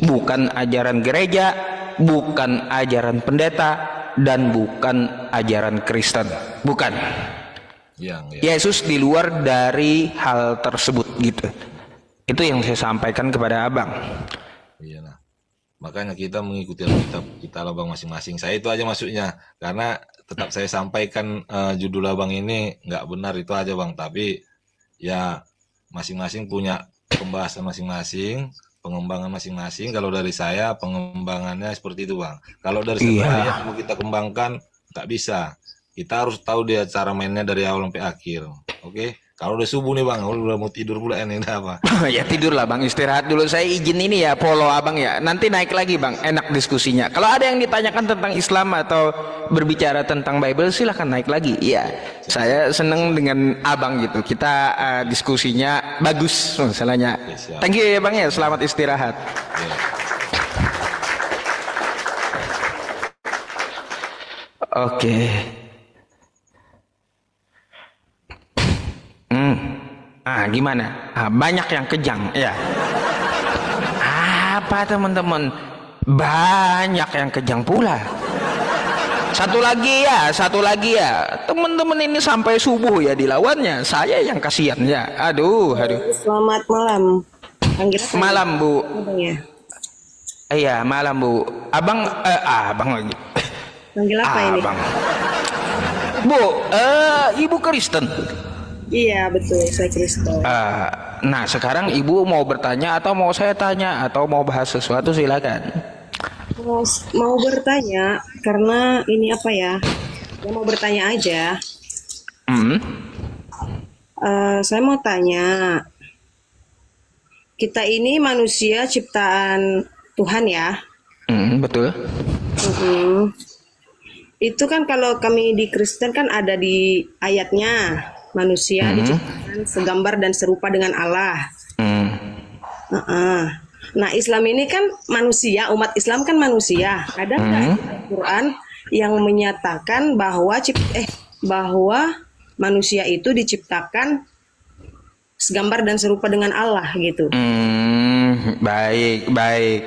Bukan ajaran gereja, bukan ajaran pendeta, dan bukan ajaran Kristen. Bukan. Yesus di luar dari hal tersebut gitu. Itu yang saya sampaikan kepada abang. Iya nah. Makanya kita mengikuti Alkitab kita abang masing-masing. Saya itu aja maksudnya. Karena tetap saya sampaikan judul abang ini nggak benar itu aja bang. Tapi ya masing-masing punya pembahasan masing-masing, pengembangan masing-masing. Kalau dari saya pengembangannya seperti itu bang. Kalau dari satu ayat mau kita kembangkan nggak bisa. Kita harus tahu dia cara mainnya dari awal sampai akhir. Oke? Kalau udah subuh nih bang, udah mau tidur pula ini udah apa? Ya tidurlah bang, istirahat dulu. Saya izin ini ya, follow abang ya. Nanti naik lagi bang, enak diskusinya. Kalau ada yang ditanyakan tentang Islam atau berbicara tentang Bible, silahkan naik lagi. Iya, saya seneng dengan abang gitu. Kita diskusinya bagus masalahnya. Thank you ya bang ya, selamat istirahat. Oke. Gimana? Banyak yang kejang ya. Apa teman-teman? Banyak yang kejang pula. Satu lagi ya. Teman-teman ini sampai subuh ya dilawannya. Saya yang kasihan ya. Aduh. Selamat malam. Malam Bu. Iya malam Bu. Abang lagi. Panggil apa ini? Abang. Bu, Ibu Kristen. Iya betul, saya Kristen. Nah sekarang ibu mau bertanya atau mau saya tanya atau mau bahas sesuatu silakan. Mau bertanya karena ini apa ya? Saya mau bertanya aja. Saya mau tanya. Kita ini manusia ciptaan Tuhan ya? Betul. Itu kan kalau kami di Kristen kan ada di ayatnya. Manusia diciptakan segambar dan serupa dengan Allah. Nah Islam ini kan manusia, umat Islam kan manusia. Ada nggak di Al-Quran yang menyatakan bahwa manusia itu diciptakan segambar dan serupa dengan Allah gitu? Baik.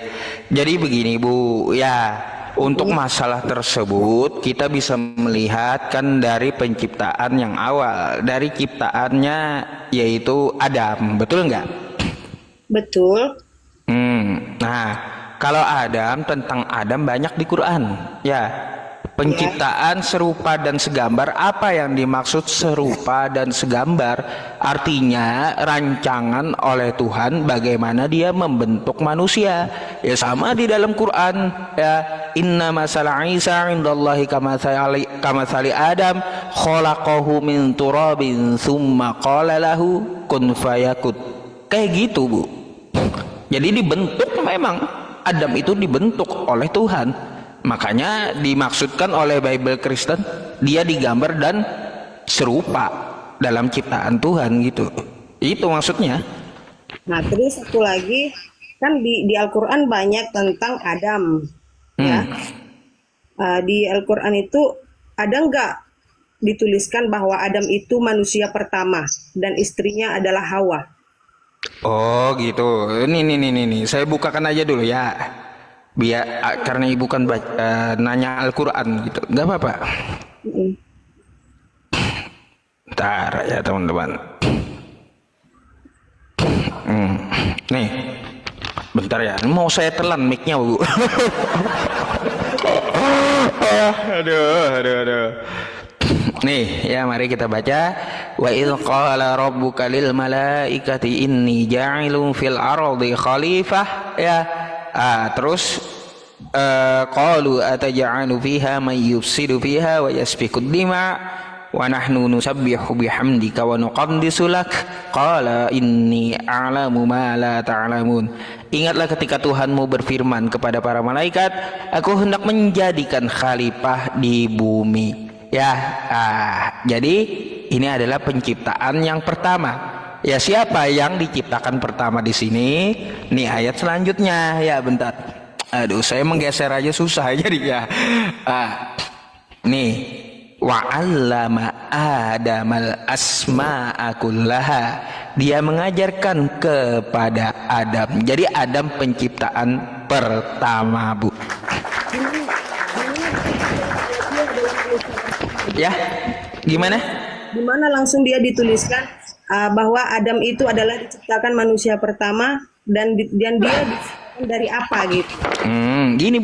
Jadi begini Bu, ya. Untuk masalah tersebut kita bisa melihat kan dari penciptaan yang awal, dari ciptaannya yaitu Adam, betul nggak? Betul. Nah, kalau tentang Adam banyak di Quran, ya. Penciptaan serupa dan segambar, apa yang dimaksud serupa dan segambar? Artinya rancangan oleh Tuhan bagaimana dia membentuk manusia. Ya sama di dalam Quran ya, inna masala Isa indallahi kamathali Adam khalaqahu min turabin tsumma qala lahu kun fayakun. Kayak gitu Bu. Jadi dibentuk, memang Adam itu dibentuk oleh Tuhan. Makanya dimaksudkan oleh Bible Kristen dia digambar dan serupa dalam ciptaan Tuhan gitu. Itu maksudnya. Nah terus satu lagi kan di Al-Quran banyak tentang Adam ya. Di Al-Quran itu ada nggak dituliskan bahwa Adam itu manusia pertama dan istrinya adalah Hawa? Oh gitu. Ini saya bukakan aja dulu ya. Biar karena ibu kan nanya Al-Quran gitu, nggak apa-apa. Ntar ya teman-teman. Nih, bentar ya. Mau saya telan mic-nya Bu. Aduh. Nih ya, mari kita baca. Wa idz qala rabbuka lil malaikati inni ja'ilun fil ardi khalifah ya. Terus qalu ataj'alu fiha may yufsidu fiha wa yasfiku dima wa nahnu nusabbihu bihamdika wa nuqaddisu lak qala inni a'lamu ma la ta'lamun. Ingatlah ketika Tuhanmu berfirman kepada para malaikat, aku hendak menjadikan khalifah di bumi ya. Jadi ini adalah penciptaan yang pertama. Ya, siapa yang diciptakan pertama di sini? Nih ayat selanjutnya ya, bentar. Aduh, saya menggeser aja susah jadi ya. Nih, Wa 'allama Adamal asma'a kullaha. Dia mengajarkan kepada Adam. Jadi Adam penciptaan pertama, Bu. Ya, gimana? Di mana langsung dia dituliskan bahwa Adam itu adalah diciptakan manusia pertama dan dia diciptakan dari apa gitu. Gini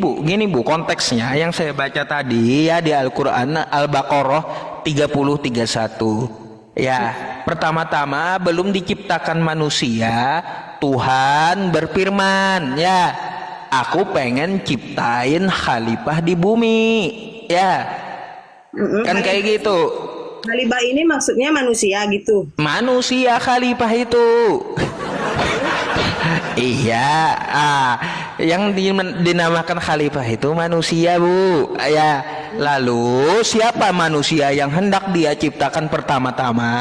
bu, konteksnya yang saya baca tadi ya di Al-Quran Al-Baqarah 30:31. Ya, pertama-tama belum diciptakan manusia, Tuhan berfirman, ya, aku pengen ciptain khalifah di bumi, ya, kan kayak gitu. Khalifah ini maksudnya manusia gitu. Manusia khalifah itu. Iya, yang dinamakan khalifah itu manusia, Bu. Ya, lalu siapa manusia yang hendak dia ciptakan pertama-tama?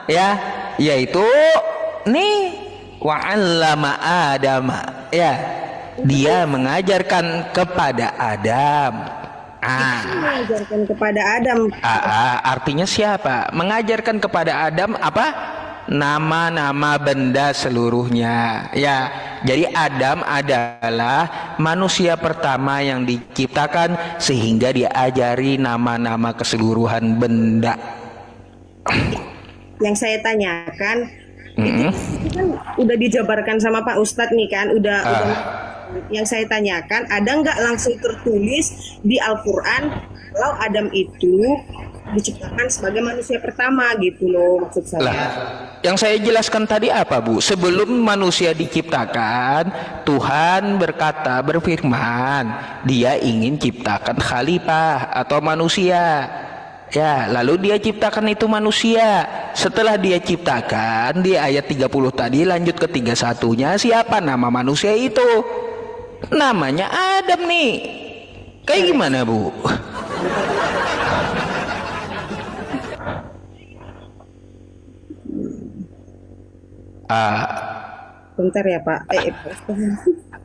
Ya, yaitu nih wa 'allama Adama. Ya, dia mengajarkan kepada Adam. Mengajarkan kepada Adam. Artinya siapa? Mengajarkan kepada Adam apa? Nama-nama benda seluruhnya. Ya, jadi Adam adalah manusia pertama yang diciptakan sehingga diajari nama-nama keseluruhan benda. Yang saya tanyakan itu kan udah dijabarkan sama Pak Ustadz nih kan, udah. Yang saya tanyakan, ada nggak langsung tertulis di Al-Quran kalau Adam itu diciptakan sebagai manusia pertama gitu loh, maksud saya. Yang saya jelaskan tadi apa, Bu? Sebelum manusia diciptakan, Tuhan berfirman, Dia ingin ciptakan khalifah atau manusia. Ya, lalu Dia ciptakan itu manusia. Setelah Dia ciptakan di ayat 30 tadi, lanjut ke 31-nya, siapa nama manusia itu? Namanya Adam nih. Kayak gimana, Bu? Bentar ya Pak.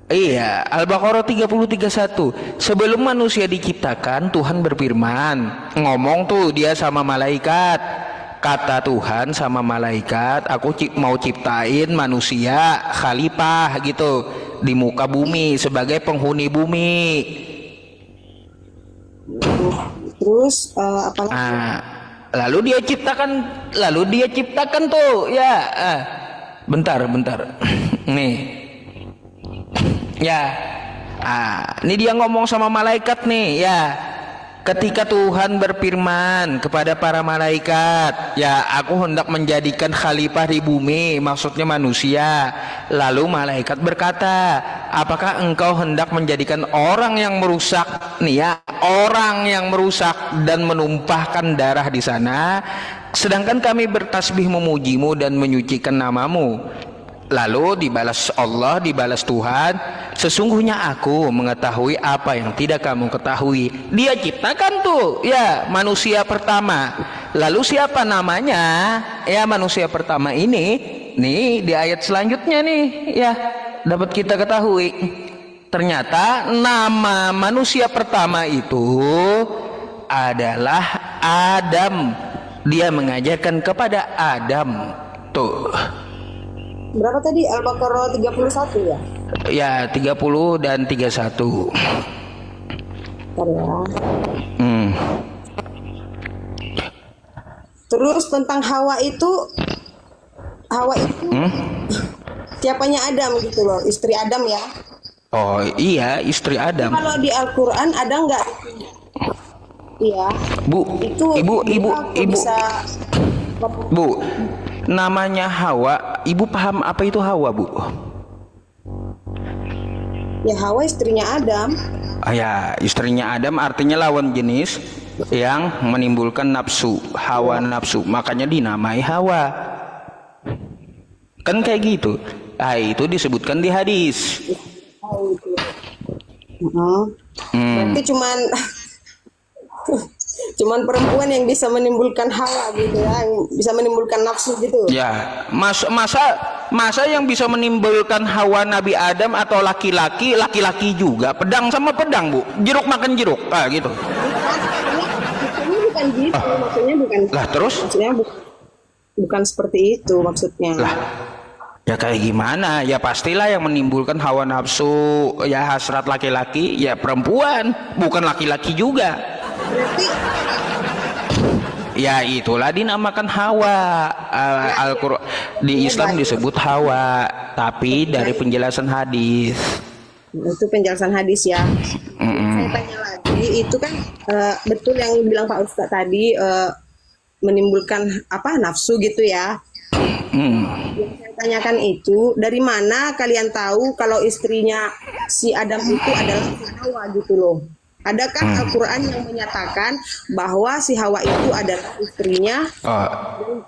Iya, Al-Baqarah 30:31. Sebelum manusia diciptakan, Tuhan berfirman, ngomong tuh dia sama malaikat. Kata Tuhan sama malaikat, aku mau ciptain manusia khalifah gitu di muka bumi sebagai penghuni bumi. Terus apa lagi? Lalu dia ciptakan tuh ya. Bentar. Nih. Ya. Ini dia ngomong sama malaikat nih, ya. Ketika Tuhan berfirman kepada para malaikat, ya, aku hendak menjadikan khalifah di bumi, maksudnya manusia. Lalu malaikat berkata, apakah engkau hendak menjadikan orang yang merusak, nih ya, orang yang merusak dan menumpahkan darah di sana, sedangkan kami bertasbih memujimu dan menyucikan namamu. Lalu dibalas Tuhan, sesungguhnya aku mengetahui apa yang tidak kamu ketahui. Dia ciptakan tuh ya manusia pertama. Lalu siapa namanya? Ya, manusia pertama ini nih di ayat selanjutnya nih ya dapat kita ketahui. Ternyata nama manusia pertama itu adalah Adam. Dia mengajarkan kepada Adam tuh. Berapa tadi? Al-Baqarah 31 ya? Ya, 30 dan 31. Bentar ya. Terus tentang Hawa itu siapanya Adam gitu loh, istri Adam ya? Oh iya, istri Adam. Kalau di Al-Quran ada nggak? Iya. Bu, itu ibu. Bisa... Bu, namanya Hawa, ibu paham apa itu Hawa, Bu? Ya, Hawa istrinya Adam. Ya, istrinya Adam artinya lawan jenis yang menimbulkan nafsu, hawa nafsu, makanya dinamai Hawa. Kan kayak gitu. Itu disebutkan di hadis. Berarti cuman perempuan yang bisa menimbulkan hawa gitu ya, yang bisa menimbulkan nafsu gitu. Ya, masa yang bisa menimbulkan hawa Nabi Adam atau laki-laki juga pedang sama pedang, Bu. Jeruk makan jeruk, gitu. Ini bukan bukan gitu, maksudnya bukan. Lah terus? Maksudnya bukan seperti itu maksudnya. Lah, ya kayak gimana? Ya pastilah yang menimbulkan hawa nafsu, ya hasrat laki-laki, ya perempuan, bukan laki-laki juga. Berarti Ya itulah dinamakan hawa. Al-Qur'an di Islam disebut hawa, tapi dari penjelasan hadis. itu penjelasan hadis ya. Saya tanya lagi, itu kan betul yang bilang Pak Ustadz tadi, menimbulkan apa nafsu gitu ya. Yang saya tanyakan itu, dari mana kalian tahu kalau istrinya si Adam itu adalah si Hawa gitu loh? Adakah Al-Quran yang menyatakan bahwa si Hawa itu adalah istrinya? Oh,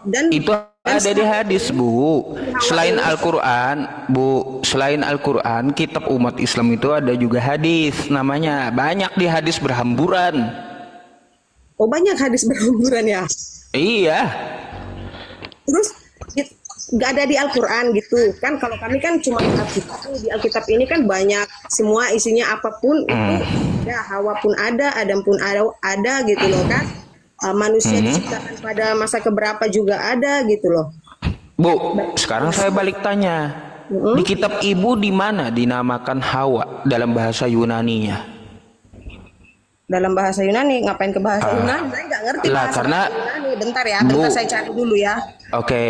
Dan itu ada di hadis, Bu. Selain Al-Quran, Bu, selain Al-Quran, kitab umat Islam itu ada juga hadis. Namanya banyak di hadis berhamburan. Oh, banyak hadis berhamburan ya? Iya. Terus nggak ada di Al-Quran gitu kan? Kalau kami kan cuma di Alkitab. Di Alkitab ini kan banyak, semua isinya apapun itu ada, Hawa pun ada, Adam pun ada gitu loh kan. Manusia diciptakan pada masa keberapa juga ada gitu loh. Bu, sekarang saya balik tanya. Di kitab Ibu di mana dinamakan Hawa dalam bahasa Yunaninya? Dalam bahasa Yunani, ngapain ke bahasa Yunani? Saya nggak ngerti Lah, bahasa karena Yunani. Bentar ya, bentar saya cari dulu ya. Oke,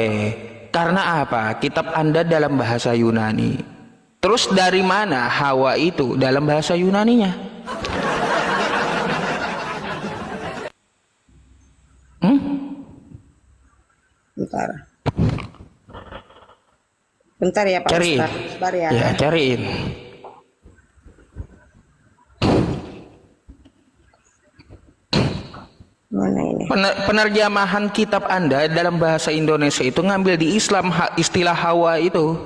karena apa? Kitab Anda dalam bahasa Yunani. Terus dari mana Hawa itu dalam bahasa Yunaninya? Bentar. Bentar ya Pak Cariin. Ustadz. Sabar ya. Ya, cariin. Mana ini? Penerjemahan kitab Anda dalam bahasa Indonesia itu ngambil di Islam istilah Hawa itu.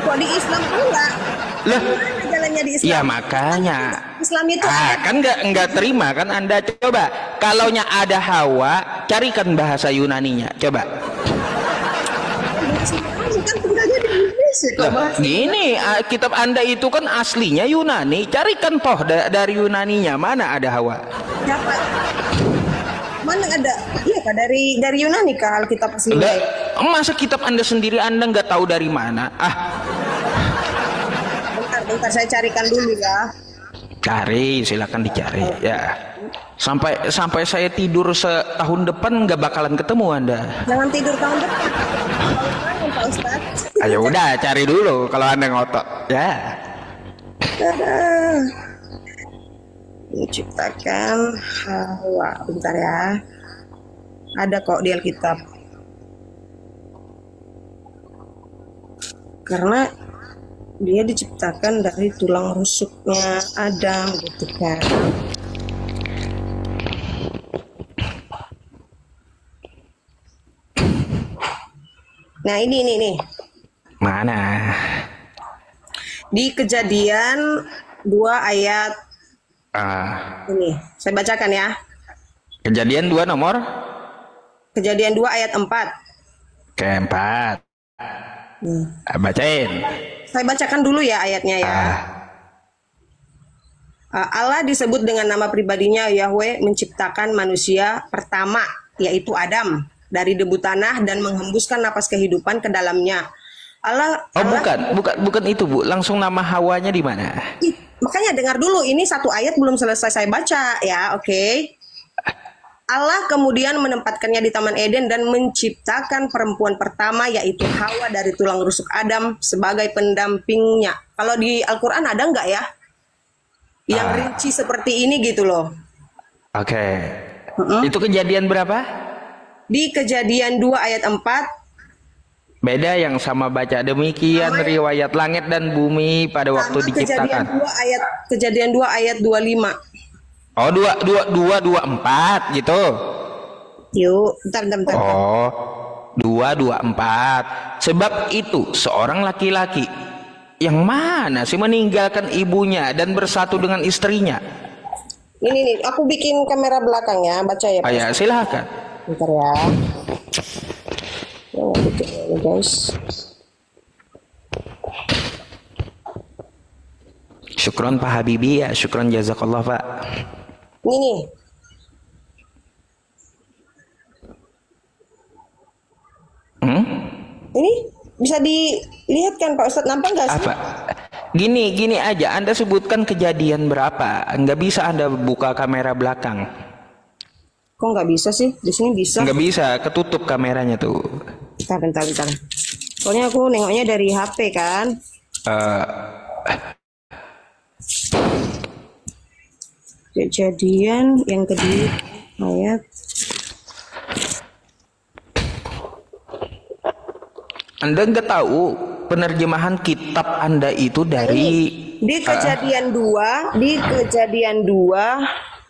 Kok di Islam enggak? Lah, Mana jalannya di Islam? ya makanya. Islam itu ada. Kan nggak terima kan Anda, coba kalaunya ada Hawa, carikan bahasa Yunaninya, coba. Kamu kan tinggalnya di Indonesia kok Lah, bahasa. gini, kitab Anda itu kan aslinya Yunani, carikan toh dari Yunaninya mana ada Hawa. Siapa? Mana ada? Iya kak, dari Yunani kak Alkitab aslinya. Lah, masa kitab Anda sendiri Anda nggak tahu dari mana? Bentar saya carikan dulu ya. Cari, silakan dicari ya. Sampai saya tidur setahun depan nggak bakalan ketemu Anda. Jangan tidur tahun depan. Tahun depan Pak Ustadz. Ayo udah cari dulu kalau Anda ngotot ya. Menciptakan Hawa. Bentar ya. Ada kok di Alkitab. Karena dia diciptakan dari tulang rusuknya Adam gitu kan. Nah ini nih. Mana? Di Kejadian 2 ayat ini. Saya bacakan ya. Kejadian 2 nomor Kejadian 2 ayat 4. keempat. Bacain. Saya bacakan dulu ya ayatnya ya. Allah disebut dengan nama pribadinya Yahweh menciptakan manusia pertama yaitu Adam dari debu tanah dan menghembuskan napas kehidupan ke dalamnya. Allah Bukan itu Bu. Langsung nama Hawanya di mana? Makanya dengar dulu, ini satu ayat belum selesai saya baca ya, oke. Allah kemudian menempatkannya di Taman Eden dan menciptakan perempuan pertama yaitu Hawa dari tulang rusuk Adam sebagai pendampingnya. Kalau di Al-Quran ada nggak ya? Yang rinci seperti ini gitu loh. Oke. Itu kejadian berapa? Di Kejadian 2 ayat 4. Beda yang sama baca demikian riwayat langit dan bumi pada waktu diciptakan. Kejadian 2 ayat 25. Oh, 224 gitu. Yuk, bentar. Oh, 224. Sebab itu seorang laki-laki yang mana sih meninggalkan ibunya dan bersatu dengan istrinya. Ini nih, aku bikin kamera belakang ya, baca ya. Ya, silakan. Bentar ya. Ya, bikin ini guys. Syukron Pak Habibie ya, syukron jazakallah Pak. Ini nih. bisa dilihat kan Pak Ustadz, nampak nggak sih? Apa? Gini aja, Anda sebutkan kejadian berapa. Nggak bisa Anda buka kamera belakang. Kok nggak bisa sih? Di sini bisa. Nggak bisa, ketutup kameranya tuh. Bentar. Soalnya aku nengoknya dari HP kan. Eh, Kejadian yang kedua ayat. Anda nggak tahu penerjemahan kitab Anda itu dari Di kejadian 2,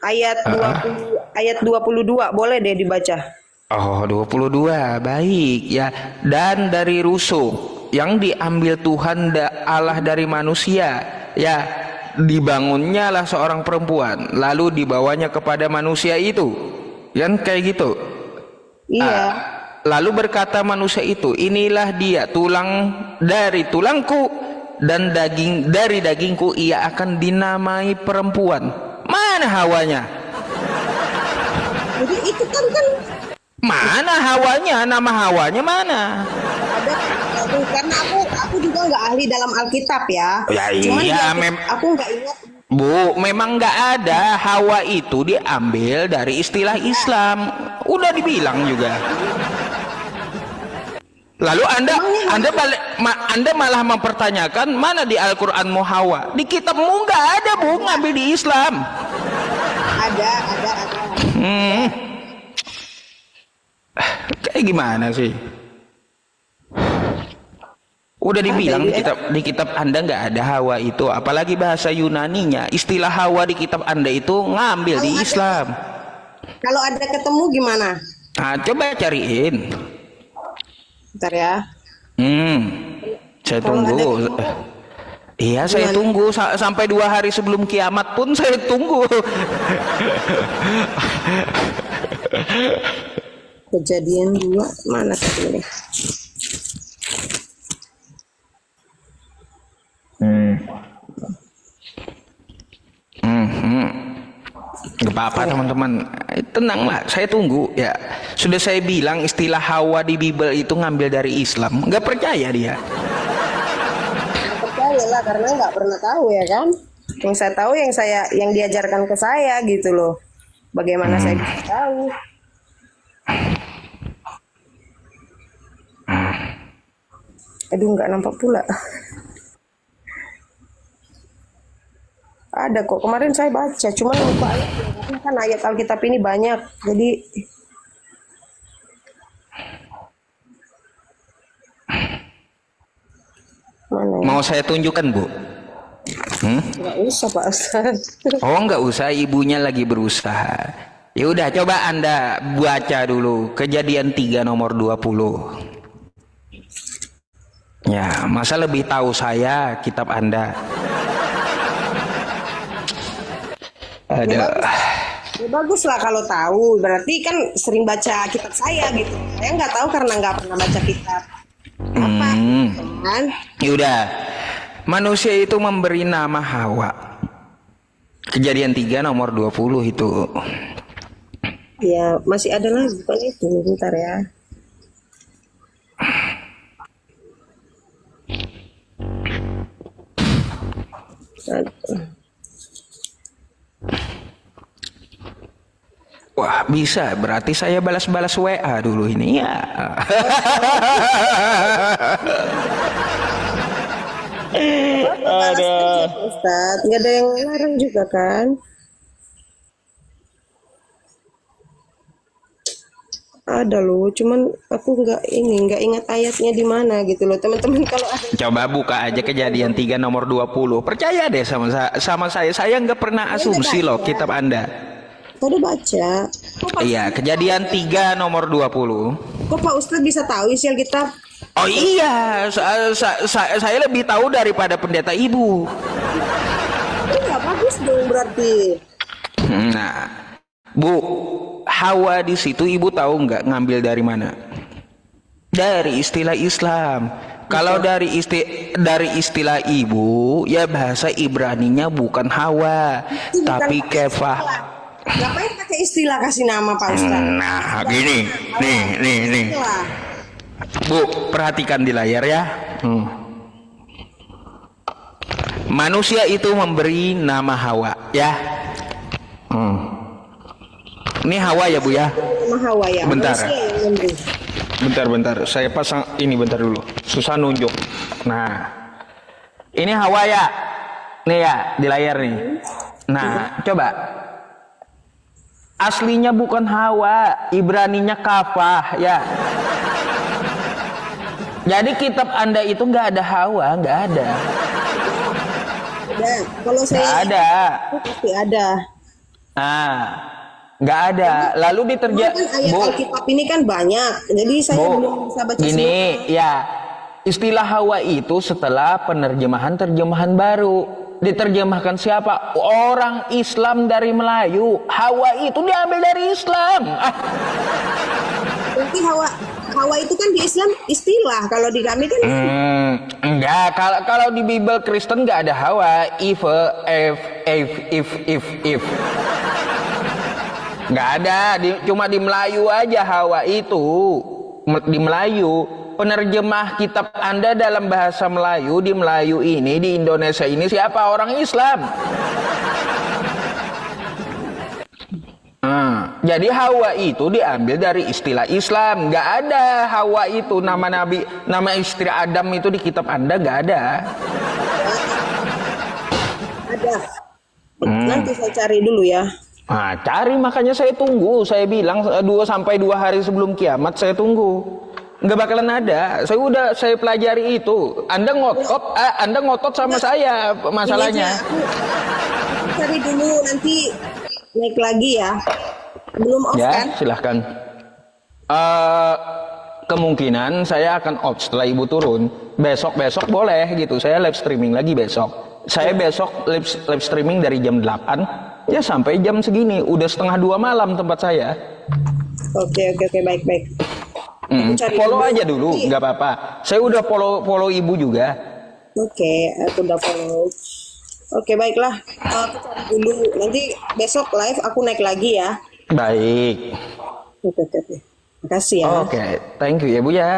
ayat 22 boleh deh dibaca. Oh 22, baik ya. Dan dari rusuk yang diambil Tuhan Allah dari manusia, ya, dibangunnya lah seorang perempuan, lalu dibawanya kepada manusia itu, kan kayak gitu. Iya. Lalu berkata manusia itu, inilah dia, tulang dari tulangku dan daging dari dagingku, ia akan dinamai perempuan. Mana Hawanya? Jadi itu kan Mana Hawanya? Nama Hawanya mana? ada, karena aku juga nggak ahli dalam Alkitab ya. Ya Cuman iya, aku nggak ingat. Bu, memang nggak ada. Hawa itu diambil dari istilah Islam. Udah dibilang juga. Lalu Anda malah mempertanyakan mana di Al-Qur'anmu Hawa? Di kitabmu nggak ada, Bu, ngambil di Islam. Ada. Kayak gimana sih? Udah dibilang di kitab Anda nggak ada Hawa itu, apalagi bahasa Yunaninya. Istilah Hawa di kitab Anda itu ngambil di Islam. Kalau ada ketemu gimana? Nah, coba cariin. Bentar ya. Saya Kalau tunggu. Iya, saya tunggu sampai 2 hari sebelum kiamat pun saya tunggu. Kejadian 2 mana satu ini? Gak apa-apa teman-teman, tenanglah, saya tunggu ya. Sudah saya bilang istilah Hawa di Bible itu ngambil dari Islam. Gak percaya dia. Percayalah karena nggak pernah tahu ya kan. Yang saya tahu yang diajarkan ke saya gitu loh. Bagaimana saya bisa tahu? Aduh, nggak nampak pula. Ada kok, kemarin saya baca, cuman lupa ayatnya. Kan ayat Alkitab ini banyak, jadi mana ya? Mau saya tunjukkan, Bu? Nggak usah Pak Ustaz. Oh, nggak usah, ibunya lagi berusaha. Ya udah, coba Anda baca dulu Kejadian 3 nomor 20. Ya, masa lebih tahu saya kitab Anda. Ada. Ya bagus lah kalau tahu, berarti kan sering baca kitab saya gitu. Saya nggak tahu karena nggak pernah baca kitab. Apa? Kan? Yaudah, manusia itu memberi nama Hawa. Kejadian 3 nomor 20 itu. Ya masih ada lagi bukan itu, bentar ya. Wah, bisa. Berarti saya balas-balas WA dulu ini ya. Ada. Ustaz, nggak ada yang larang juga kan? Ada loh, cuman aku nggak ingat ayatnya di mana gitu loh teman-teman. Kalau ada Coba buka aja Kejadian 3 nomor 20. Percaya deh sama saya. Saya nggak pernah asumsi loh kitab Anda. udah baca. Iya, Kejadian 3 nomor 20. Kok Pak Ustadz bisa tahu isi Alkitab? Oh iya, saya lebih tahu daripada pendeta ibu. Itu nggak bagus dong berarti. Nah, Bu, Hawa di situ ibu tahu nggak ngambil dari mana? Dari istilah Islam. Kalau dari istilah ibu, ya bahasa Ibraninya bukan Hawa, tapi Kefah. Ngapain pakai istilah kasih nama Pak Ustadz? Nah, gini, nih. Bu, perhatikan di layar ya. Manusia itu memberi nama Hawa ya. Ini Hawa ya Bu ya. Nama Hawa ya. Bentar. Manusia yang memberi. Bentar. Saya pasang ini bentar dulu. Susah nunjuk. Nah, ini Hawa ya. Nih ya di layar nih. Nah, coba. Aslinya bukan Hawa, Ibraninya Kafah ya. Jadi kitab Anda itu nggak ada Hawa, nggak ada. Ada. Kalau saya Nggak ada. pasti ada. Ah, nggak ada. Lalu Cuma diterjemah. kan ayat Alkitab ini kan banyak, jadi saya belum bisa baca semua. Gini ya, istilah Hawa itu setelah terjemahan baru. Diterjemahkan siapa? Orang Islam dari Melayu. Hawa itu diambil dari Islam. Berarti Hawa itu kan di Islam istilah, kalau di kami kan Enggak. Kalau di Bible Kristen nggak ada Hawa. If. Nggak ada. Cuma di Melayu aja Hawa itu. Di Melayu. Penerjemah kitab Anda dalam bahasa Melayu di Melayu ini, di Indonesia ini siapa? Orang Islam. Jadi Hawa itu diambil dari istilah Islam. Nggak ada Hawa itu nama nabi, nama istri Adam itu di kitab Anda nggak ada. ada. Nanti saya cari dulu ya. Nah, cari, makanya saya tunggu. Saya bilang 2 hari sebelum kiamat saya tunggu. Nggak bakalan ada. Saya pelajari itu. Anda ngotot sama saya masalahnya. Aku cari dulu, nanti naik lagi ya. Belum off Ya, kan? silahkan. Kemungkinan saya akan off setelah Ibu turun. Besok boleh gitu. Saya live streaming lagi besok. Saya besok live streaming dari jam 8 ya sampai jam segini. Udah 1:30 malam tempat saya. Oke, baik. Aku cari Follow dulu. aja dulu, nggak apa-apa. Saya udah follow Ibu juga. Oke, aku udah follow. Oke, baiklah. Aku cari dulu. Nanti besok live aku naik lagi ya. Baik. Oke. Makasih ya. Oke, thank you ya Bu ya.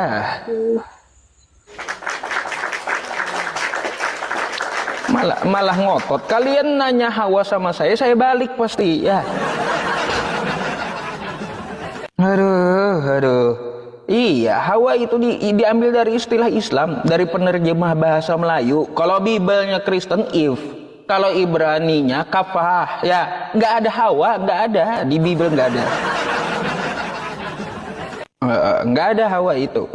Malah ngotot. Kalian nanya Hawa sama saya balik pasti ya. Aduh. Iya, Hawa itu diambil dari istilah Islam, dari penerjemah bahasa Melayu. Kalau Bibelnya Kristen, if. Kalau Ibraninya Kafah. Ya, nggak ada Hawa, nggak ada. Di Bibel nggak ada. Nggak ada Hawa itu.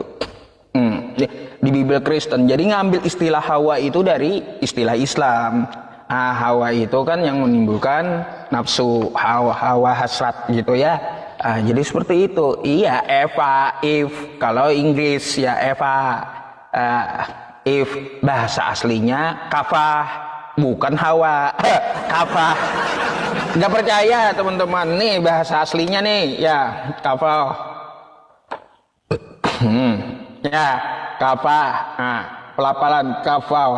Di Bibel Kristen. Jadi ngambil istilah Hawa itu dari istilah Islam. Hawa itu kan yang menimbulkan nafsu, hawa hasrat gitu ya. Jadi seperti itu. Iya, Eva, if. Kalau Inggris ya Eva. If bahasa aslinya Kafah, bukan Hawa. Kafah. Nggak percaya teman-teman, nih bahasa aslinya nih ya Kafah. Ya Kafah. Pelapalan Kafah.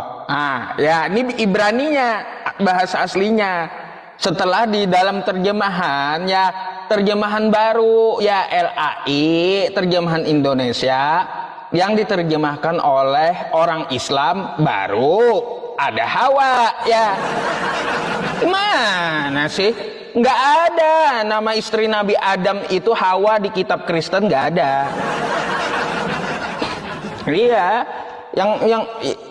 Ya ini Ibraninya bahasa aslinya. Setelah di dalam terjemahan ya, terjemahan baru ya LAI, terjemahan Indonesia yang diterjemahkan oleh orang Islam, baru ada Hawa ya. Mana sih? Nggak ada nama istri Nabi Adam itu Hawa di kitab Kristen, nggak ada. Iya, yang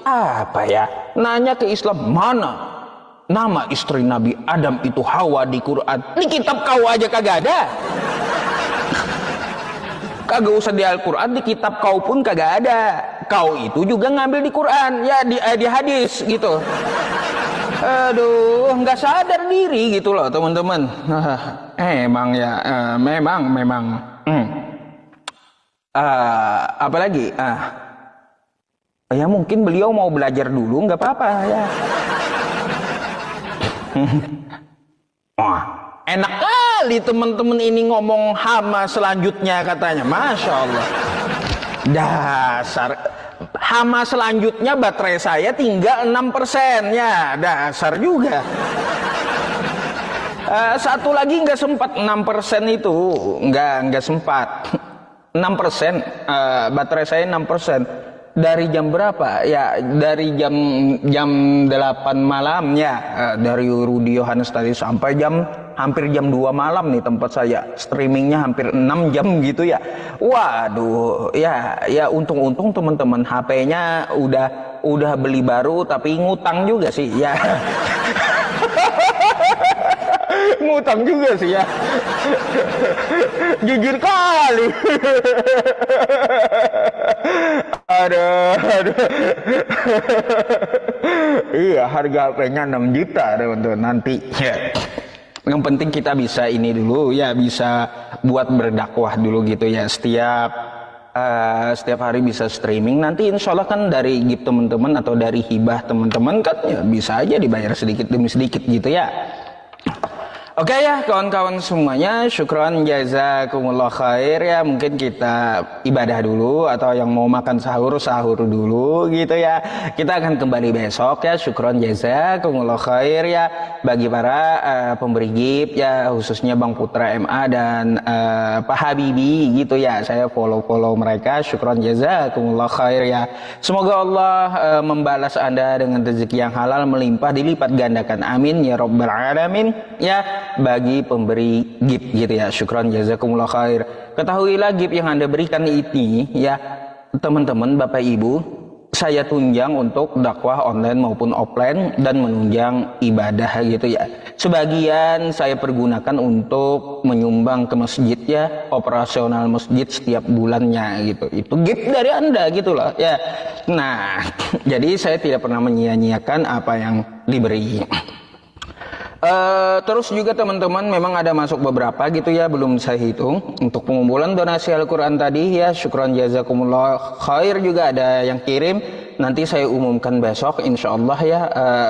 apa ya? Nanya ke Islam, mana nama istri Nabi Adam itu Hawa di Quran? Di kitab kau aja kagak ada. Kagak usah di Al-Quran, di kitab kau pun kagak ada. Kau itu juga ngambil di Quran, ya di hadis gitu. Aduh, nggak sadar diri gitu loh teman-teman. Emang ya, memang. Apalagi? Ya mungkin beliau mau belajar dulu, nggak apa-apa ya. Wah, enak kali teman-teman ini ngomong hama selanjutnya katanya. Masya Allah. Dasar hama selanjutnya baterai saya tinggal 6% ya. Dasar juga. Satu lagi nggak sempat 6% itu. Nggak sempat. 6%, baterai saya 6%. Dari jam berapa? Ya, dari jam jam 8 malam ya. Dari Rudi Yohanes tadi sampai hampir jam 2 malam nih tempat saya. Streamingnya hampir 6 jam gitu ya. Waduh, ya untung-untung teman-teman HP-nya udah beli baru tapi ngutang juga sih ya. Ngutang juga sih ya. Jujur kali. Aduh. Iya, harga HP-nya 6 juta teman-teman nanti. Ya. Yang penting kita bisa ini dulu ya, bisa buat berdakwah dulu gitu ya. Setiap hari bisa streaming. Nanti insya Allah kan dari gift teman-teman atau dari hibah teman-teman kan ya bisa aja dibayar sedikit demi sedikit gitu ya. Oke ya kawan-kawan semuanya, syukron jazakumullah khair ya. Mungkin kita ibadah dulu, atau yang mau makan sahur dulu gitu ya. Kita akan kembali besok ya. Syukron jazakumullah khair ya bagi para pemberi gift ya, khususnya Bang Putra MA dan Pak Habibi gitu ya. Saya follow mereka. Syukron jazakumullah khair ya. Semoga Allah membalas Anda dengan rezeki yang halal melimpah dilipat gandakan. Amin ya rabbal alamin ya. Bagi pemberi gift gitu ya, syukran jazakumullah khair. Ketahuilah gift yang Anda berikan ini ya teman-teman, Bapak Ibu, saya tunjang untuk dakwah online maupun offline dan menunjang ibadah gitu ya. Sebagian saya pergunakan untuk menyumbang ke masjid ya, operasional masjid setiap bulannya gitu. Itu gift dari Anda gitu loh ya. Nah, jadi saya tidak pernah menyia-nyiakan apa yang diberi. Terus juga teman-teman memang ada masuk beberapa gitu ya, belum saya hitung. Untuk pengumpulan donasi Al-Quran tadi ya, syukran jazakumullah khair juga ada yang kirim. Nanti saya umumkan besok insya Allah ya,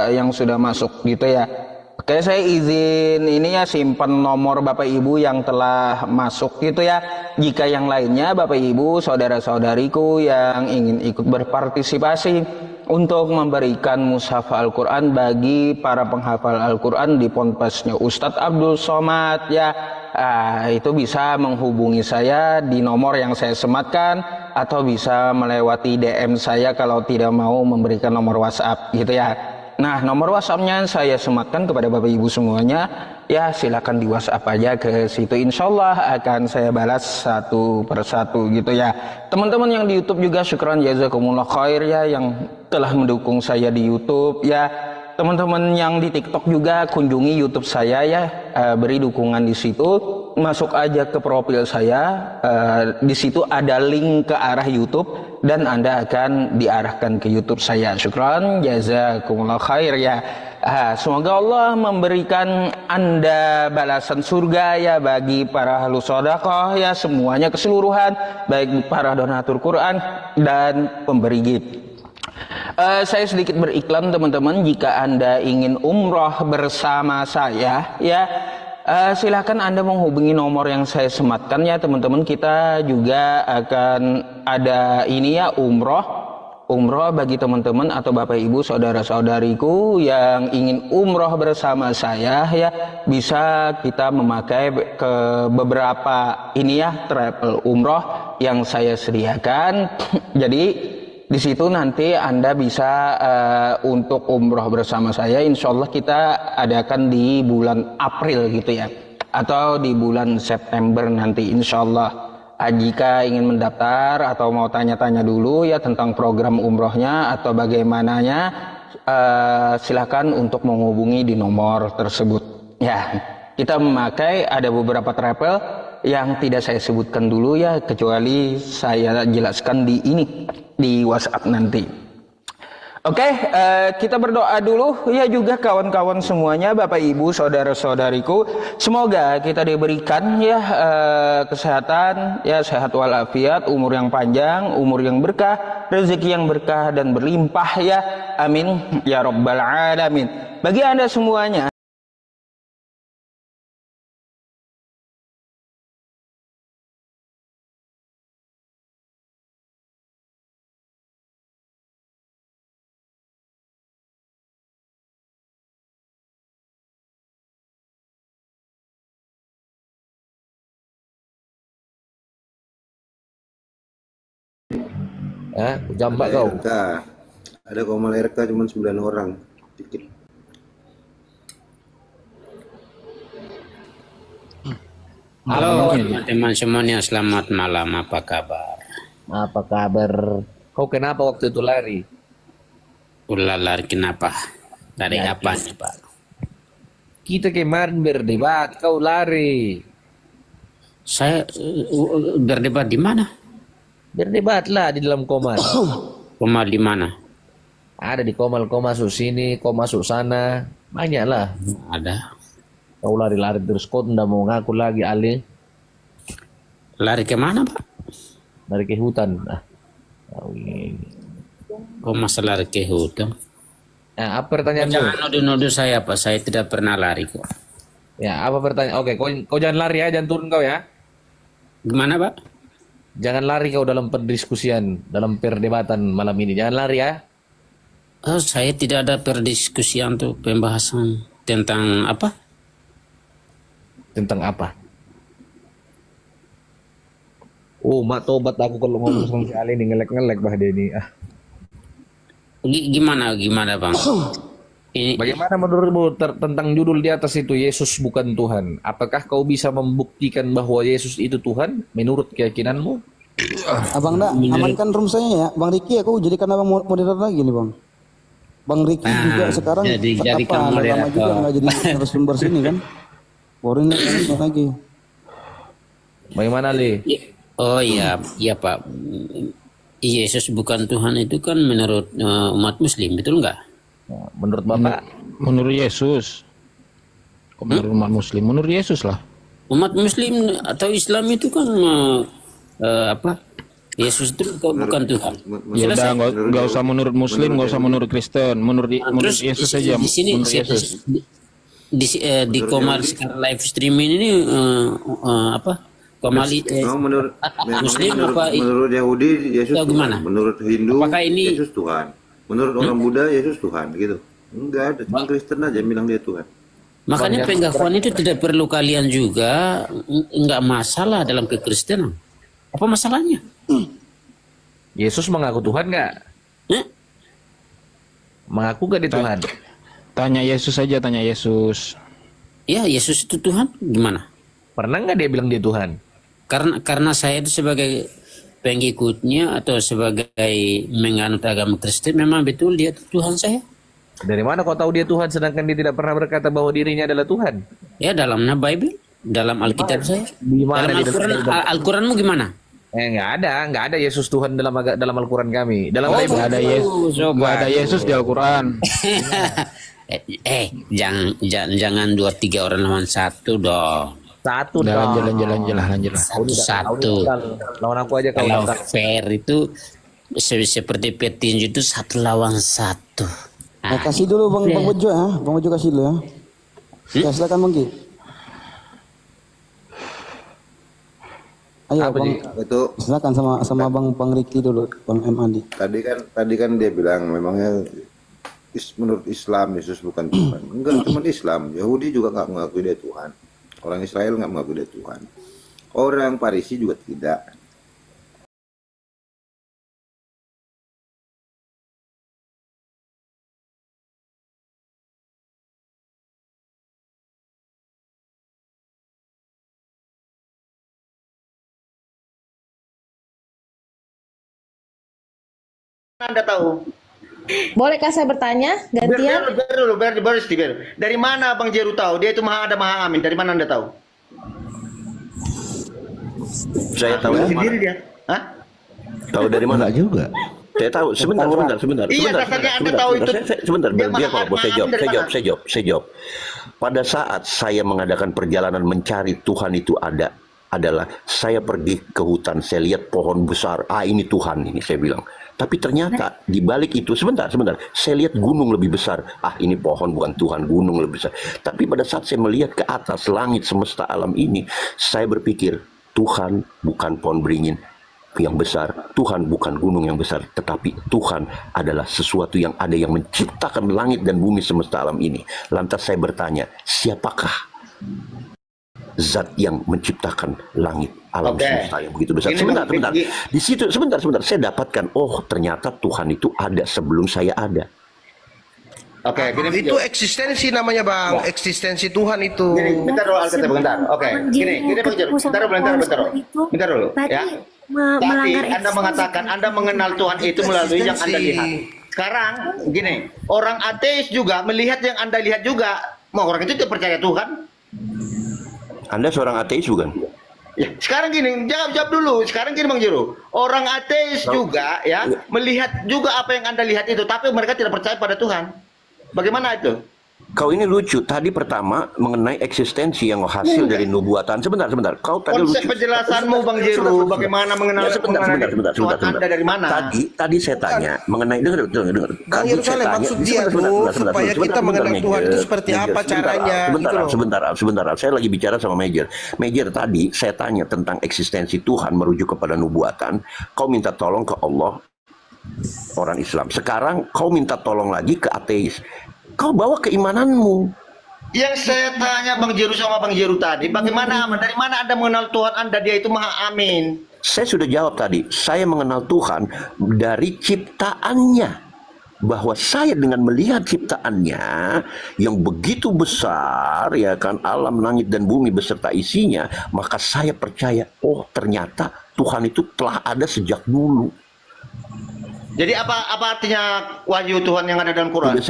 yang sudah masuk gitu ya. Oke, saya izin ini ya, simpan nomor Bapak Ibu yang telah masuk gitu ya. Jika yang lainnya Bapak Ibu saudara-saudariku yang ingin ikut berpartisipasi untuk memberikan mushaf Al-Quran bagi para penghafal Al-Quran di ponpesnya Ustadz Abdul Somad ya, itu bisa menghubungi saya di nomor yang saya sematkan, atau bisa melewati DM saya kalau tidak mau memberikan nomor WhatsApp gitu ya. Nah, nomor WhatsAppnya saya sematkan kepada Bapak Ibu semuanya ya, silakan di WhatsApp aja ke situ, insya Allah akan saya balas satu persatu gitu ya. Teman-teman yang di YouTube juga syukran jazakumullah khair ya, yang telah mendukung saya di YouTube ya. Teman-teman yang di TikTok juga kunjungi YouTube saya ya, beri dukungan di situ. Masuk aja ke profil saya, di situ ada link ke arah YouTube dan Anda akan diarahkan ke YouTube saya. Syukran jazakumullah khair ya. Semoga Allah memberikan Anda balasan surga ya bagi para ahlu sedekah ya, semuanya keseluruhan, baik para donatur Quran dan pemberi gift. Saya sedikit beriklan teman-teman, jika Anda ingin umroh bersama saya ya, silakan Anda menghubungi nomor yang saya sematkan ya teman-teman. Kita juga akan ada ini ya, umroh bagi teman-teman atau Bapak Ibu saudara-saudariku yang ingin umroh bersama saya ya, bisa kita memakai ke beberapa ini ya, travel umroh yang saya sediakan. Jadi di situ nanti Anda bisa untuk umroh bersama saya, insya Allah kita adakan di bulan April gitu ya, atau di bulan September nanti insya Allah. Jika ingin mendaftar atau mau tanya-tanya dulu ya tentang program umrohnya atau bagaimananya, silakan untuk menghubungi di nomor tersebut ya. Kita memakai ada beberapa travel yang tidak saya sebutkan dulu ya, kecuali saya jelaskan di WhatsApp nanti. Oke, kita berdoa dulu ya juga kawan-kawan semuanya, Bapak Ibu saudara-saudariku, semoga kita diberikan ya kesehatan ya, sehat walafiat, umur yang panjang, umur yang berkah, rezeki yang berkah dan berlimpah ya, amin ya rabbal alamin. Bagi Anda semuanya Hah? Jambak Ada kau. RK. Ada Komal RK cuma 9 orang. Dikit. Halo teman-teman semuanya, selamat malam, apa kabar? Apa kabar? Kau kenapa waktu itu lari? Lari kenapa? Dari Ya, apa nih Pak? Kita kemarin berdebat, kau lari. Saya berdebat di mana? Berdebatlah di dalam Komal. Koma di mana? Ada di Komal, kau masuk sini, kau masuk sana. Banyaklah. Ada. Kau lari-lari terus, kau tidak mau ngaku lagi, Ali. Lari ke mana Pak? Lari ke hutan. Kau ini. Kok masa lari ke hutan? Apa pertanyaanmu? Jangan nuduh-nuduh saya Pak, saya tidak pernah lari kok. Ya, apa pertanyaan? Oke, kau jangan lari ya, jangan turun kau ya. Gimana Pak? Jangan lari kau dalam perdiskusian, dalam perdebatan malam ini. Jangan lari ya. Oh, saya tidak ada perdiskusian tuh pembahasan tentang apa? Tentang apa? Oh, mak tobat aku kalau ngomong sama si Ali ini ngelek-ngelek bah dia ini. Gimana Bang? Ini Bagaimana menurutmu tentang judul di atas itu, Yesus bukan Tuhan? Apakah kau bisa membuktikan bahwa Yesus itu Tuhan menurut keyakinanmu? Abang dak amankan room saya ya, Bang Riki. Aku jadikan abang moderator lagi nih Bang. Bang Riki juga sekarang jadi apa? kamu Lama juga nggak jadi narasumber sini kan? Baru ini lagi. Bagaimana, Ali? Oh iya, iya Pak. Yesus bukan Tuhan itu kan menurut umat Muslim, betul nggak? Ya, menurut Bapak? Menurut Yesus. Kok menurut umat Muslim? Menurut Yesus lah. Umat Muslim atau Islam itu kan apa? Yesus itu bukan Tuhan. Ya udah, Selesai. nggak usah menurut Muslim, nggak usah menurut Kristen, menurut Terus Yesus saja. di sini Menurut Yesus. di Komal sekarang live streaming ini apa? Komal menurut Muslim apa? menurut Yahudi Yesus Atau Tuhan. gimana? Menurut Hindu Apakah ini- Yesus Tuhan. Menurut orang Buddha Yesus Tuhan gitu. Enggak ada, cuma Kristen aja bilang dia Tuhan. Makanya pengakuan itu tidak perlu kalian juga, nggak masalah dalam kekristenan. Apa masalahnya? Yesus mengaku Tuhan nggak? Eh? Mengaku nggak di Tuhan? Tanya Yesus saja, tanya Yesus. Ya, Yesus itu Tuhan, gimana? Pernah nggak dia bilang dia Tuhan? Karena saya itu sebagai pengikutnya atau sebagai menganut agama Kristen, memang betul dia itu Tuhan saya. Dari mana kau tahu dia Tuhan sedangkan dia tidak pernah berkata bahwa dirinya adalah Tuhan? Ya, dalamnya Bible, dalam Alkitab saya. Di mana Dalam di dalam Al-Quran, Al-Quranmu gimana? nggak ada Yesus Tuhan dalam Al-Quran kami. Dalam Bible Nggak ada Yesus, nggak ada Yesus di Al-Quran. Jangan 2-3 orang lawan satu dong. satu Udah, dong. lanjut. Satu. Lawan aku aja Kalau kalau fair itu seperti petinju itu 1 lawan 1. Nah, kasih dulu Bang Bejo ya, Bang Bejo kasih dulu ya. Ya silakan Bang Ki. Ayo Apa, Bang, Ji? Itu silakan sama Bang Riki dulu, Bang M Andi. tadi kan dia bilang memangnya menurut Islam Yesus bukan Tuhan. Enggak, cuma Islam. Yahudi juga nggak mengakui dia Tuhan. Orang Israel nggak mengakui dia Tuhan. Orang Parisi juga tidak. Anda tahu? Bolehkah saya bertanya gantian? Biar. Dari mana Bang Jeru tahu? Dia itu ada maha amin. Dari mana Anda tahu? Saya tahu dari Sendiri mana? dia. Hah? Tahu dari mana juga? Saya tahu. Sebentar. Iya, dasarnya Anda tahu itu. Sebentar. Dia Biar maha Pak, saya amin dari mana? jawab. Pada saat saya mengadakan perjalanan mencari Tuhan itu adalah saya pergi ke hutan, saya lihat pohon besar. Ini Tuhan ini, saya bilang. Tapi ternyata di balik itu, sebentar, saya lihat gunung lebih besar. Ini pohon bukan Tuhan, gunung lebih besar. Tapi pada saat saya melihat ke atas langit semesta alam ini, saya berpikir Tuhan bukan pohon beringin yang besar, Tuhan bukan gunung yang besar, tetapi Tuhan adalah sesuatu yang ada yang menciptakan langit dan bumi semesta alam ini. Lantas saya bertanya, siapakah zat yang menciptakan langit alam Oke. semesta yang begitu besar. Ini Sebentar, Bang, sebentar. Di situ sebentar, saya dapatkan, oh ternyata Tuhan itu ada sebelum saya ada. Oke, gini Itu eksistensi namanya Bang, eksistensi Tuhan itu. Gini, bentar dulu Alkitab, bentar. Oke, gini Bang Jer. Bentar dulu, ya. Tadi Anda mengatakan Anda mengenal Tuhan itu melalui yang Anda lihat. Sekarang gini, orang ateis juga melihat yang Anda lihat juga. Mau orang itu tidak percaya Tuhan? Anda seorang ateis bukan? Ya, sekarang gini, jawab dulu. Sekarang gini Bang Jero, orang ateis juga ya melihat juga apa yang Anda lihat itu, tapi mereka tidak percaya pada Tuhan. Bagaimana itu? Kau ini lucu. Tadi pertama mengenai eksistensi yang hasil dari nubuatan. Sebentar. Kau tadi Konsep lucu. penjelasanmu Bang Jero, bagaimana mengenal Sebentar. Tuhan Anda dari mana? Tadi saya tanya mengenai dengar. Bang Yerusalem, maksud dia tuh supaya kita mengenal Tuhan itu seperti apa caranya. Sebentar. Saya lagi bicara sama Major. Major, tadi saya tanya tentang eksistensi Tuhan merujuk kepada nubuatan. Kau minta tolong ke Allah, orang Islam. Sekarang kau minta tolong lagi ke ateis. Kau bawa keimananmu. Yang saya tanya Bang Jeru sama Bang Jeru tadi, bagaimana dari mana Anda mengenal Tuhan Anda, dia itu Maha Amin? Saya sudah jawab tadi. Saya mengenal Tuhan dari ciptaannya. Bahwa saya dengan melihat ciptaannya yang begitu besar, ya kan, alam langit dan bumi beserta isinya, maka saya percaya, oh ternyata Tuhan itu telah ada sejak dulu. Jadi apa artinya wahyu Tuhan yang ada dalam Quran? Sudah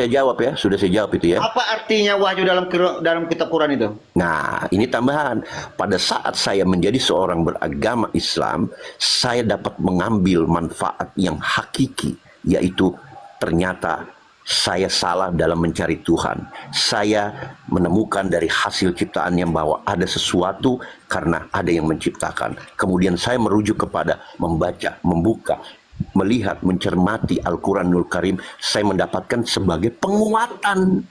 saya jawab itu ya. Apa artinya wahyu dalam kitab Quran itu? Nah, ini tambahan. Pada saat saya menjadi seorang beragama Islam, saya dapat mengambil manfaat yang hakiki, yaitu ternyata saya salah dalam mencari Tuhan. Saya menemukan dari hasil ciptaannya bahwa ada sesuatu karena ada yang menciptakan. Kemudian saya merujuk kepada membaca, membuka, melihat, mencermati Al-Quranul Karim, saya mendapatkan sebagai penguatan.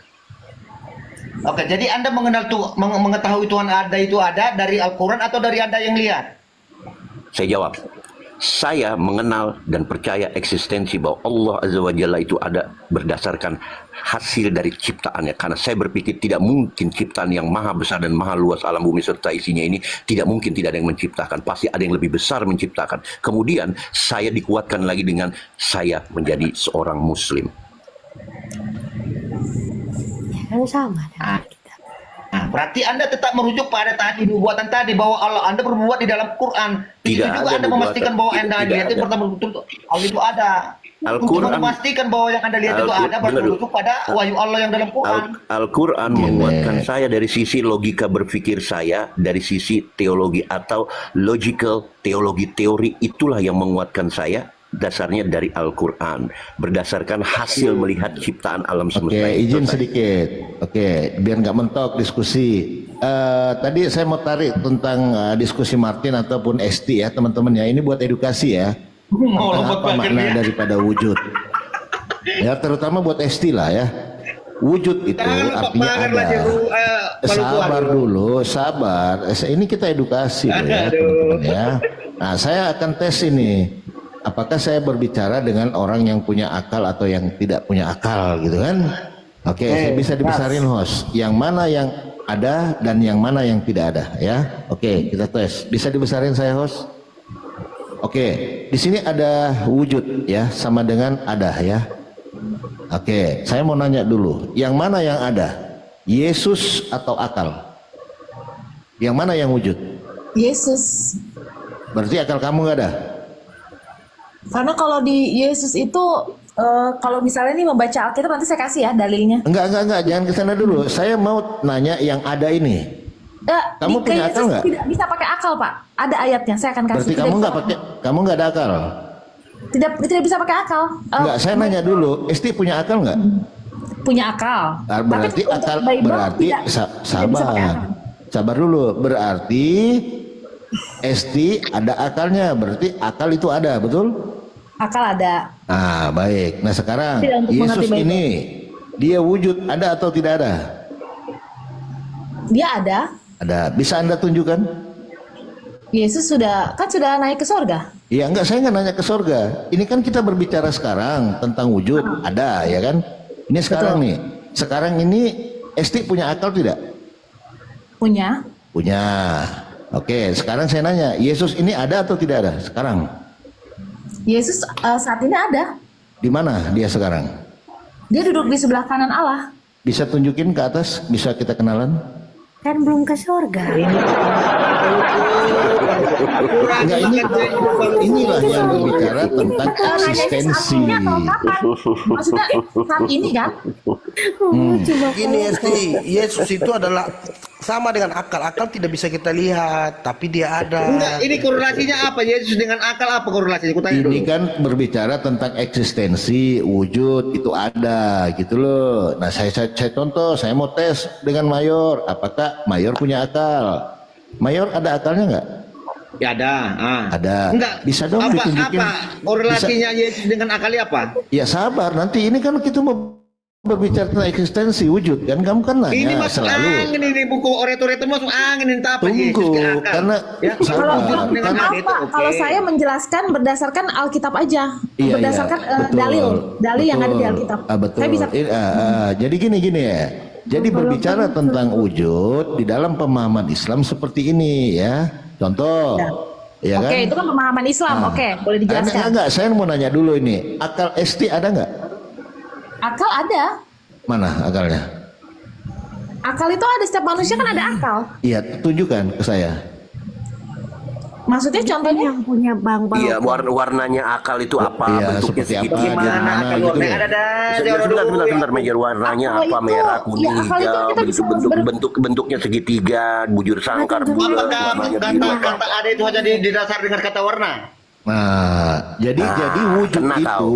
Oke, jadi Anda mengetahui Tuhan ada itu ada dari Al-Quran atau dari Anda yang lihat? Saya jawab, saya mengenal dan percaya eksistensi bahwa Allah Azza wa Jalla itu ada berdasarkan hasil dari ciptaannya. Karena saya berpikir tidak mungkin ciptaan yang maha besar dan maha luas alam bumi serta isinya ini, tidak mungkin tidak ada yang menciptakan. Pasti ada yang lebih besar menciptakan. Kemudian saya dikuatkan lagi dengan saya menjadi seorang Muslim. Sama. Nah, berarti Anda tetap merujuk pada tadi nubuatan tadi bahwa Anda berbuat di dalam Quran. Di situ juga Anda memastikan bahwa Anda lihat itu pertama betul Allah itu ada. Untuk memastikan bahwa yang Anda lihat itu ada bermerujuk pada wahyu Allah yang dalam Quran. Al-Quran menguatkan saya dari sisi logika berpikir saya, dari sisi teologi atau logical teori itulah yang menguatkan saya. Dasarnya dari Al-Quran, berdasarkan hasil melihat ciptaan alam semesta. Oke, izin sedikit. Oke, biar nggak mentok diskusi. Tadi saya mau tarik tentang diskusi Martin ataupun ST ya teman-teman ya. Ini buat edukasi ya. Apa makna daripada wujud? Ya terutama buat ST lah ya. Wujud itu artinya ada. Sabar dulu, sabar. Ini kita edukasi loh ya teman-teman ya. Nah saya akan tes ini. Apakah saya berbicara dengan orang yang punya akal atau yang tidak punya akal gitu kan? Oke, saya bisa dibesarin host. Yang mana yang ada dan yang mana yang tidak ada ya? Oke, kita tes. Bisa dibesarin saya host? Oke, di sini ada wujud ya, sama dengan ada ya. Oke, saya mau nanya dulu. Yang mana yang ada? Yesus atau akal? Yang mana yang wujud? Yesus. Berarti akal kamu nggak ada? Karena kalau di Yesus itu kalau misalnya nih membaca Alkitab nanti saya kasih ya dalilnya. Enggak, jangan ke sana dulu. Saya mau nanya yang ada ini. Kamu punya akal nggak? Tidak bisa pakai akal, Pak. Ada ayatnya, saya akan kasih. Berarti kamu nggak ada akal? Tidak bisa pakai akal. Enggak, saya nanya dulu. Esti punya akal nggak? Punya akal. Berarti akal berarti sabar dulu. Berarti Esti ada akalnya. Berarti akal itu ada, betul? Akal ada. Ah, baik. Nah sekarang Yesus ini dia wujud ada atau tidak ada? Dia ada. Ada. Bisa Anda tunjukkan? Yesus sudah naik ke sorga. Iya, enggak, saya nggak nanya ke sorga. Ini kan kita berbicara sekarang tentang wujud ada, ya kan? Ini sekarang nih. Sekarang ini Esti punya akal tidak? Punya. Punya. Oke, sekarang saya nanya, Yesus ini ada atau tidak ada sekarang? Yesus saat ini ada. Di mana dia sekarang? Dia duduk di sebelah kanan Allah. Bisa tunjukin ke atas? Bisa kita kenalan? Kan belum ke surga. Enggak, inilah yang berbicara tentang eksistensi. Maksudnya saat ini kan? Gini Yesus itu adalah sama dengan akal. Akal tidak bisa kita lihat, tapi dia ada. Enggak, ini korelasinya apa? Yesus dengan akal apa korelasinya? Ini kan berbicara tentang eksistensi, wujud itu ada gitu loh. Nah saya contoh, saya mau tes dengan Mayor, apakah Mayor punya akal? Mayor ada akalnya nggak? Ya ada. Ada. Enggak. Bisa dong ditunjukin. Apa korelasinya Yesus dengan akalnya apa? Ya sabar, nanti ini kan kita mau berbicara tentang eksistensi wujud kan, kamu kan nanya ini masuk selalu. Angin ini buku Oretor masuk angin entah apa Yesus ke akal. Karena ya, kalau saya menjelaskan berdasarkan Alkitab aja, iya, berdasarkan dalil yang ada di Alkitab. Betul. Saya bisa. Jadi gini ya. Jadi berbicara tentang wujud di dalam pemahaman Islam seperti ini ya. Contoh. Ya Oke, kan? itu kan pemahaman Islam. Oke, boleh dijelaskan. Enggak, saya mau nanya dulu ini. Akal ST ada nggak? Akal ada. Mana akalnya? Akal itu ada, setiap manusia kan ada akal. Iya, tunjukkan ke saya. Maksudnya contohnya yang punya bang. Iya, warnanya akal itu apa? Iya, bentuknya seperti apa? gimana? Gitu ya. Sebentar, Major. Warnanya apa? Merah, kuning, hijau, bentuknya segitiga, bujur sangkar. Kata ada itu hanya didasar dengan kata warna. Nah, jadi wujud itu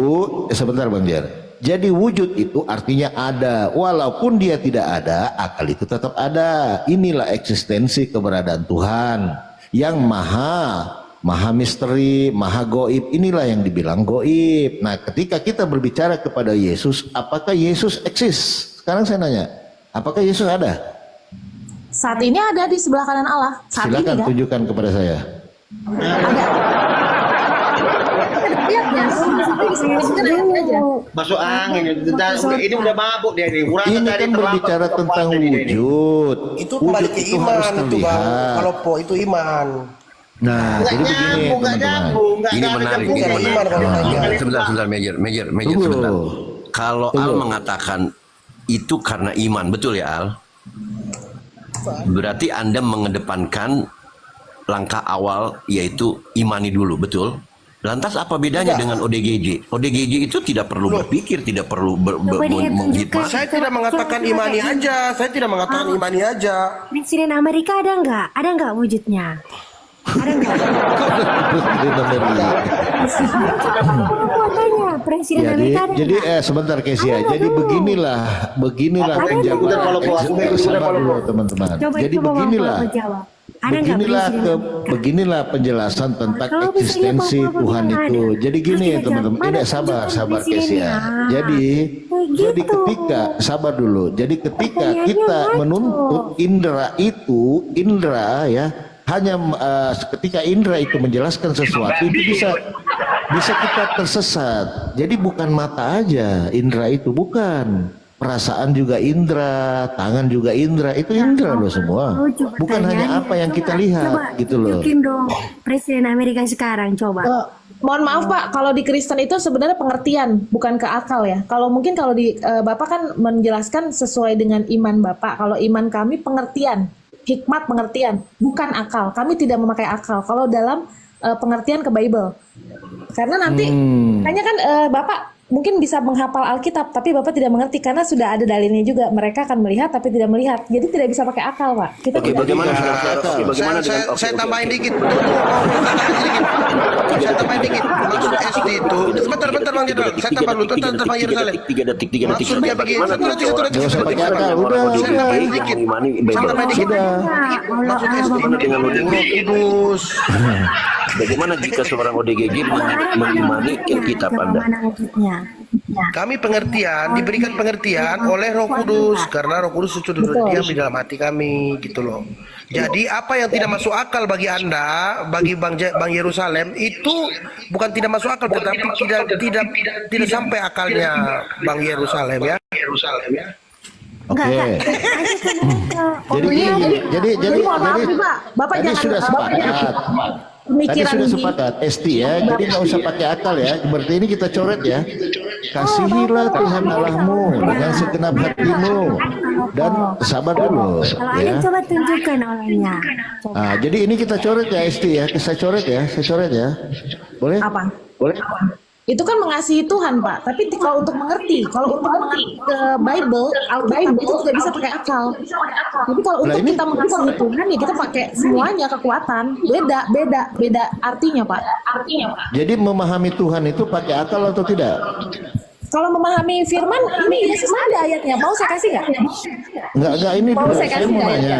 sebentar Bang Jer. Jadi wujud itu artinya ada, walaupun dia tidak ada, akal itu tetap ada. Inilah eksistensi keberadaan Tuhan yang maha misteri, maha goib. Inilah yang dibilang goib. Nah, ketika kita berbicara kepada Yesus, apakah Yesus eksis? Sekarang saya nanya, apakah Yesus ada? Saat ini ada di sebelah kanan Allah. Silakan tunjukkan kepada saya. Ada. Masuk angin. Ini udah mabuk dia ini. Ini kan berbicara tentang wujud. Itu kembali ke iman itu Bang. Kalau itu iman. Nah, jadi begini teman-teman. Ini menarik. Sebentar, Major, sebentar. Kalau Al mengatakan itu karena iman, betul ya Al? Berarti Anda mengedepankan langkah awal yaitu imani dulu, betul? Lantas apa bedanya dengan ODGJ? ODGJ itu tidak perlu berpikir, tidak perlu menghitmah. Saya tidak mengatakan imani aja, Presiden Amerika ada nggak? Ada nggak wujudnya? Ada nggak? Presiden Amerika ada. Jadi sebentar Kesia. Jadi beginilah teman-teman. Jadi beginilah penjelasan tentang eksistensi Tuhan itu. Jadi gini teman-teman, ini sabar Kesia. Jadi ketika sabar dulu. Jadi ketika kita menuntut indera ya, hanya ketika indera itu menjelaskan sesuatu itu bisa kita tersesat. Jadi bukan mata aja indera itu, bukan. Perasaan juga indera, tangan juga indera, itu indera loh semua. Bukan hanya apa yang kita lihat gitu loh. Mungkin dong Presiden Amerika sekarang coba. Mohon maaf Pak, kalau di Kristen itu sebenarnya pengertian, bukan ke akal ya. Kalau di Bapak kan menjelaskan sesuai dengan iman Bapak. Kalau iman kami pengertian, hikmat pengertian, bukan akal. Kami tidak memakai akal. Kalau dalam pengertian ke Bible, karena nanti hanya kan Bapak mungkin bisa menghafal Alkitab, tapi Bapak tidak mengerti karena sudah ada dalilnya juga. Mereka akan melihat tapi tidak melihat. Jadi tidak bisa pakai akal, Pak. Bagaimana saya tambahin dikit. Saya tambahin dikit. Maksud SD itu. Bentar Bang Jenderal. Saya tambah dulu tentang Yerusalem. 3 detik. Maksudnya begini. Maksud SD dengan Kudus. Bagaimana jika seorang ODGJ mengimani kitab Anda? Kami diberikan pengertian oleh Roh Kudus karena Roh Kudus sudah diam di dalam hati kami gitu loh. Jadi apa yang tidak masuk akal bagi Anda, bagi Bang Yerusalem itu bukan tidak masuk akal, tetapi tidak sampai akalnya Bang Yerusalem ya. Enggak. Jadi gini, jadi mohon maaf nih, Pak. Bapak tadi jangan sudah sepakat. Tadi pemikiran sudah ini. sepakat, Esti ya. Jadi nggak usah pakai akal ya. Berarti ini kita coret ya. Kasihilah Tuhan Allahmu dengan segenap hatimu dan sabar dulu. Kalau ada Ya. coba tunjukkan olehnya. Ah, jadi ini kita coret ya, Esti ya. Saya coret ya, Boleh? Apa? Boleh? Itu kan mengasihi Tuhan, Pak. Tapi kalau untuk mengerti ke Bible, Alkitab itu tidak bisa pakai akal. Tapi kalau Lah, untuk ini- kita mengasihi Tuhan ya kita pakai semuanya kekuatan. Beda artinya, Pak. Jadi memahami Tuhan itu pakai akal atau tidak? Kalau memahami firman, ini Yesus ada ayatnya. Mau saya kasih nggak? Enggak ini Mau dulu saya saya kasih mau nggak nanya.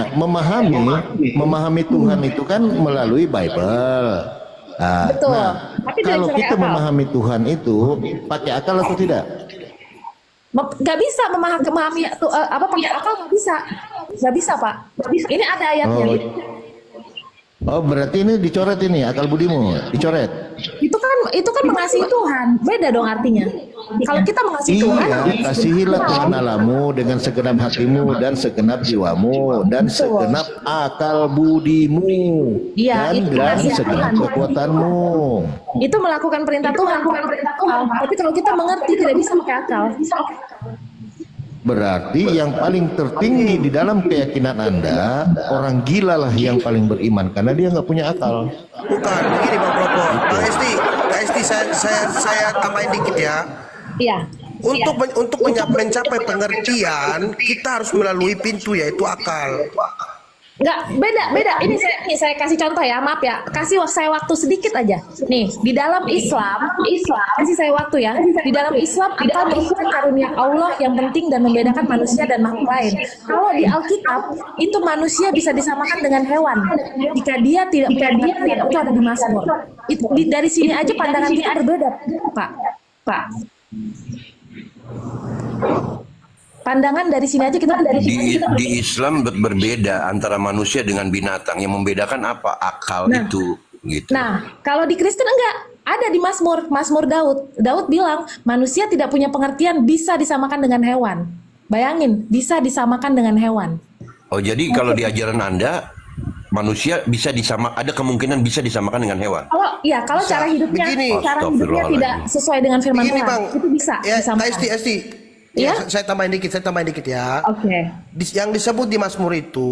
Memahami Tuhan itu kan melalui Bible. Betul. Tapi tidak kalau bisa pakai kita akal. memahami Tuhan itu pakai akal atau tidak? Nggak bisa memahami apa pakai akal, nggak bisa Pak. Ini ada ayatnya. Oh berarti ini dicoret ini akal budimu dicoret. Itu kan mengasihi Tuhan. Beda dong artinya. Kalau kita mengasihi Tuhan, Iya, kasihilah Tuhan Allahmu dengan segenap hatimu dan segenap jiwamu dan segenap akal budimu Iya, dan itu dengan mengasihi segenap Tuhan. kekuatanmu. itu melakukan perintah Tuhan, bukan perintah akal. Tapi kalau kita mengerti tidak bisa pakai akal. Berarti yang paling tertinggi di dalam keyakinan Anda, orang gila lah yang paling beriman karena dia nggak punya akal. Bukan, begini Bang Propo. Bang Esti, saya tambahin dikit ya. Iya. Untuk mencapai pengertian, kita harus melalui pintu yaitu akal. Enggak, beda. Ini saya kasih contoh ya, maaf ya. Kasih saya waktu sedikit aja. Nih, di dalam Islam, kasih saya waktu ya. Di dalam Islam akal merupakan karunia Allah yang penting dan membedakan manusia dan makhluk lain. Kalau di Alkitab, itu manusia bisa disamakan dengan hewan. Jika dia tidak punya pengertian, itu ada di Mazmur. Dari sini aja pandangan kita berbeda, Pak. Pandangan dari sini aja kita Di Islam berbeda antara manusia dengan binatang. Yang membedakan apa? Akal itu gitu. Nah, kalau di Kristen enggak, ada di Mazmur Daud. Daud bilang, manusia tidak punya pengertian bisa disamakan dengan hewan. Bayangin, bisa disamakan dengan hewan. Oh, jadi kalau di ajaran Anda manusia ada kemungkinan bisa disamakan dengan hewan. Kalau cara hidupnya tidak sesuai dengan firman Begini, Tuhan, Bang. itu bisa disamakan. Esti. Ya, saya tambahin dikit ya. Oke. Yang disebut di Mazmur itu,